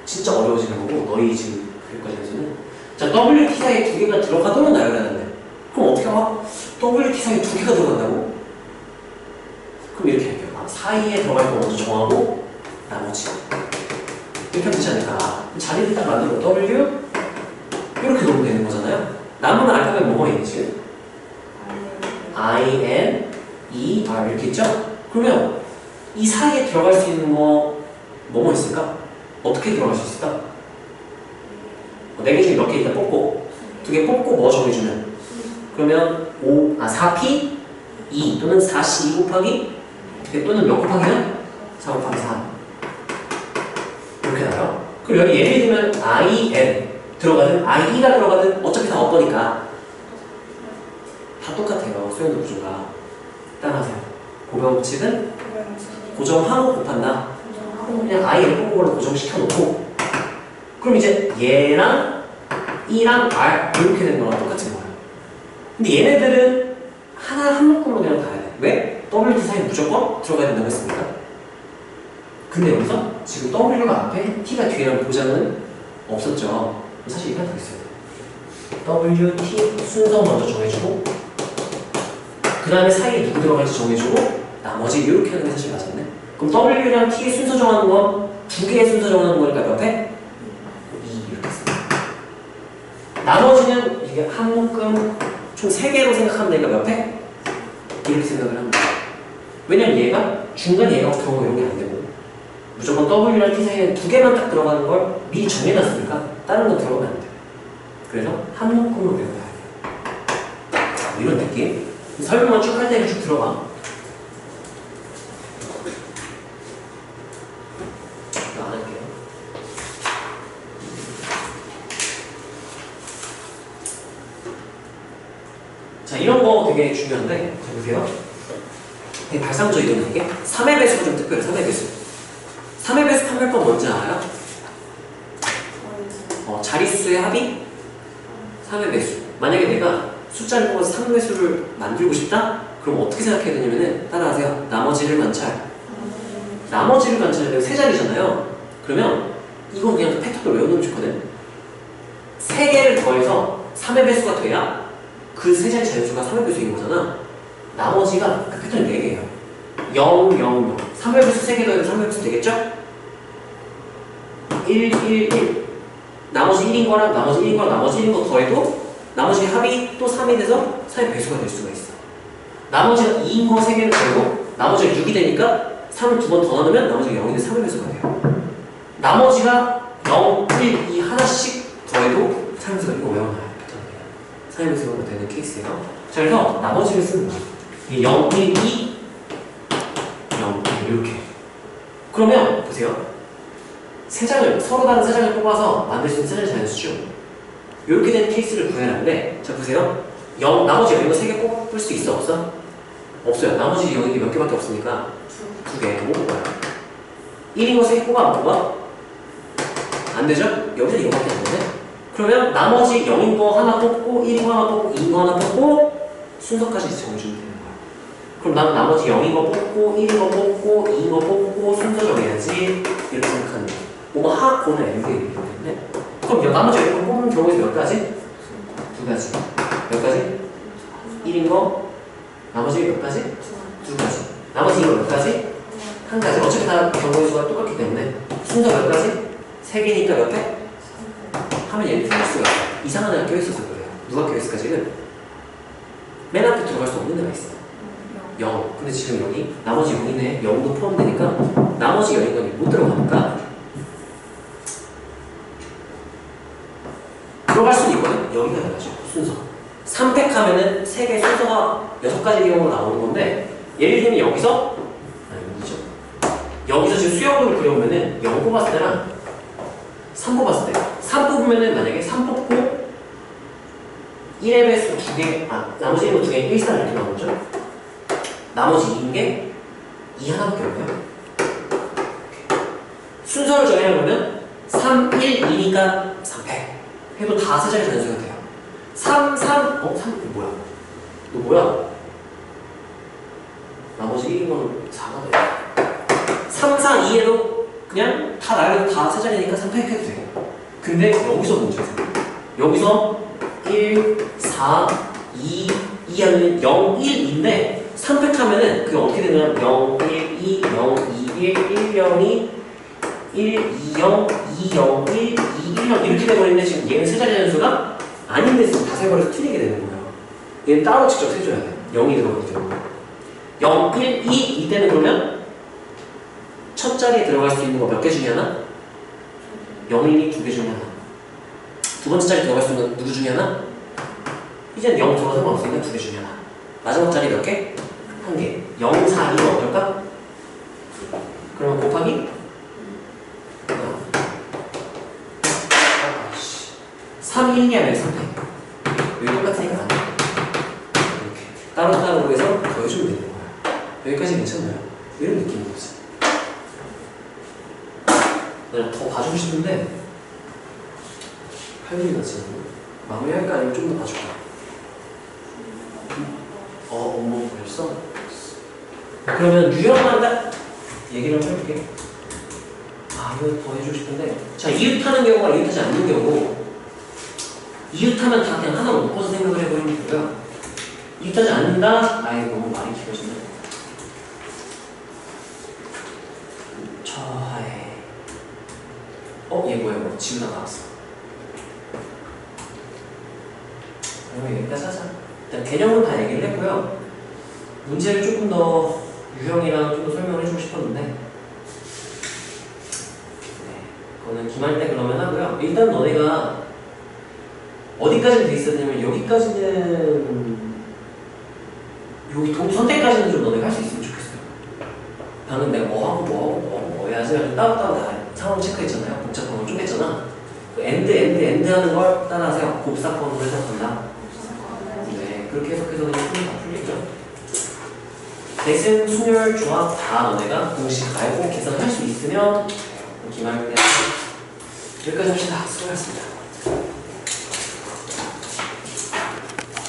진짜 어려워지는 거고, 너희 지금 교육과정에서는. 자, WT 사이에 2개가 들어가도록 나열하는데. 그럼 어떻게 와? WT 사이에 2개가 들어간다고? 그럼 이렇게 할게요. 사이에 들어갈 거 먼저 정하고, 나머지. 이렇게 하면 되지 않을까? 자리를 딱 만들고 W 이렇게 놓으면 되는 거잖아요. 남은 알파벳 뭐가 있지? I, N, E, R 이렇게 있죠? 그러면 이 사이에 들어갈 수 있는 거 뭐뭐 있을까? 어떻게 들어갈 수 있을까? 4개 중에 몇 개 일단 뽑고 2개 뽑고 뭐 정해주면 그러면 4P 2 또는 4C 2 곱하기 또는 몇 곱하기는? 4 곱하기 3 이렇게 나와요. 그리고 여기 예를 들면 I, N 들어가든 IE가 들어가든 어차피 다 없거니까 다 똑같아요. 수용도 구조가. 따라하세요. 고병법칙은 고정하고 곱한다. 그냥 I를 뽑은 걸로 고정시켜놓고 그럼 이제 얘랑 E랑 R 이렇게 되는 거랑 똑같은 거예요. 근데 얘네들은 하나 한 묶음으로 그냥 가야 돼. 왜? WT 사이 무조건 들어가야 된다고 했습니까? 근데 여기서 지금 W가 앞에 T가 뒤에라는 보장은 없었죠. 사실 이게 하나 더 있어요. WT 순서 먼저 정해주고 그 다음에 사이에 누구 들어갈지 정해주고 나머지 이렇게 하는 게 사실 맞았네. 그럼 W랑 T의 순서 정하는 건 2개의 순서 정하는 거니까 몇 회? 2 이렇게 써요. 나머지는 이게 한 묶음 총 3개로 생각하면 되니까 몇 회? 이렇게 생각을 합니다. 왜냐면 얘가 중간에 얘가 들어가고 이런 게 안 되고 무조건 W랑 T 사이에 2개만 딱 들어가는 걸 미리 정해놨으니까 다른 거 들어가면 안 돼요. 그래서 한 묶음으로 외워야 돼요. 이런 느낌. 설명만 쭉 할 때 쭉 들어가. 안 할게요. 자, 이런 거 되게 중요한데, 자, 보세요. 되게 발상적이거든요, 이게. 3의 배수가 좀 특별해요, 3의 배수. 3의 배수 판별법 뭔지 알아요? 자릿수의 합이 3의 배수. 만약에 내가 숫자를 뽑아서 3배수를 만들고 싶다? 그럼 어떻게 생각해야 되냐면은, 따라하세요. 나머지를 관찰. 나머지를 관찰하면 3자리잖아요. 그러면 이거 그냥 패턴을 외워놓으면 좋거든. 3개를 더해서 3의 배수가 돼야 그 3자리 자연수가 3의 배수인 거잖아. 나머지가 그 패턴이 4개예요. 0, 0, 0. 3의 배수 3개 더해도 3의 배수 되겠죠? 1, 1, 1. 나머지 1인 거랑 나머지 1인 거랑 나머지 1인 거 더해도 나머지 합이 또 3이 돼서 3의 배수가 될 수가 있어. 나머지가 2인 거 3개를 더해도 나머지가 6이 되니까 3을 2번 더 나누면 나머지가 0이 돼서 3의 배수가 돼요. 나머지가 0, 1, 2 하나씩 더해도 3의 배수가 이거 외워놔요. 3의 배수가 되는 케이스예요. 자, 그래서 나머지를 쓰는 거예요. 0, 1, 2, 0, 1 이렇게. 그러면 보세요. 서로 다른 3장을 뽑아서 만들 수 있는 3장의 자연수죠. 이렇게 된 케이스를 구해라는데, 자 보세요. 나머지 0인 거 3개 뽑을 수 있어? 없어? 없어요. 나머지 0이 몇 개밖에 없으니까 2개. 뭐 뽑아요? 1인 거 3개 뽑아? 안 뽑아? 안 되죠? 여기서 이거밖에 안 되네? 그러면 나머지 0인 거 하나 뽑고 1인 거 하나 뽑고 2인 거 하나 뽑고 순서까지 정해주면 되는 거야. 그럼 나는 나머지 0인 거 뽑고 1인 거 뽑고 2인 거 뽑고 순서 정해야지 이렇게 생각하는 거야. 뭐가 하고는 MBA이기 때문에. 그럼 나머지 0인 거 뽑는 경우에서 몇 가지? 2가지. 몇 가지? 1인 거 나머지 몇 가지? 2가지. 나머지 이거 몇 가지? 1가지. 어차피 다 경우의 수가 똑같기 때문에 순서 몇 가지? 3개니까 몇 개? 하면 얘는 틀릴 수가 있어. 이상한 애가 껴있어서 그래요. 누가 껴있을까 지금? 맨 앞에 들어갈 수 없는 애가 있어. 0. 근데 지금 여기 나머지 0이네. 0도 포함되니까 나머지 0인 건 못 들어가니까 들어갈 수는 있거든? 여기가 나가죠. 순서. 3팩 하면은 3개 순서가 6가지 경우로 나오는 건데 예를 들면 여기서 여기죠. 여기서 지금 수영도를 그려보면은 0 뽑았을 때랑 3 뽑았을 때 3 뽑으면은 만약에 3 뽑고 1의 배수 2개, 나머지 1은 2개, 1, 4 이렇게 나오죠? 나머지 2인 게 2 하나밖에 없네요. 순서를 정해보면 3, 1, 2니까 3팩 해도 다 3자리 단수가 돼요. 3, 3, 3, 이거 뭐야? 이거 뭐야? 나머지 1인 건 4가 돼요. 3, 4, 2에도 그냥 다 나열해도 다 3자리니까 3팩 해도 돼요. 근데 여기서 문제가 생겨요. 여기서 1, 4, 2, 2 하면 0, 1인데 3팩 하면은 그게 어떻게 되냐면 0, 1, 2, 0, 2, 1, 1, 0, 2, 1, 2, 0, 2, 0, 1, 2, 1, 0 이렇게 돼버리는데 지금 얘는 3자리 단수가 아닌데 지금 다 세버려서 틀리게 되는 거예요. 얘는 따로 직접 세줘야 돼. 0이 들어가죠. 0, 1, 2, 이때는 그러면 첫 자리에 들어갈 수 있는 거 몇 개 중에 하나? 0인이 2개 중에 하나. 두 번째 자리에 들어갈 수 있는 건 누구 중에 하나? 이제는 0 들어가서 상관없으니까 2개 중에 하나. 마지막 자리 몇 개? 1개. 0, 4, 2는 어떨까? 그러면 곱하기 3, 1이 아니라 3팩. 여기 똑같으니까 안 돼. 이렇게. 따로따로 해서 더해주면 되는 거야. 여기까지 괜찮나요? 이런 느낌인 거지. 내가 더 봐주고 싶은데 8분이나 지금 마무리할까 아니면 좀 더 봐줄까? 어머 벌써? 그러면 유형만 딱 얘기를 한번 해볼게. 이거 더 해주고 싶은데 자, 이웃하는 경우가 이웃하지 않는 경우 이웃하면 다 그냥 하나 묶어서 생각을 해버리면 되고요. 이웃하지 않는다? 너무 많이 길어지네. 얘 뭐야 이거 지우다 나왔어. 하자. 일단 개념은 다 얘기를 했고요. 문제를 조금 더 유형이랑 좀 더 설명을 해주고 싶었는데 네, 그거는 기말 때 그러면 하고요. 일단 너네가 어디까지는 돼 있었냐면 여기까지는 여기 선택까지는 좀 너네가 할 수 있으면 좋겠어요. 방금 내가 뭐 하고 뭐 해야지 따로따로 다 상황 체크했잖아요. 복잡한 걸 쪼갰잖아. 엔드 하는 걸 따라하세요. 곱사건으로 해석한다. 네, 그렇게 해석해서 그냥 풀면 다 풀리죠. 대승, 순열, 조합 다 너네가 공식 알고 계산할 수 있으면 기말 때 여기까지 합시다. 수고하셨습니다.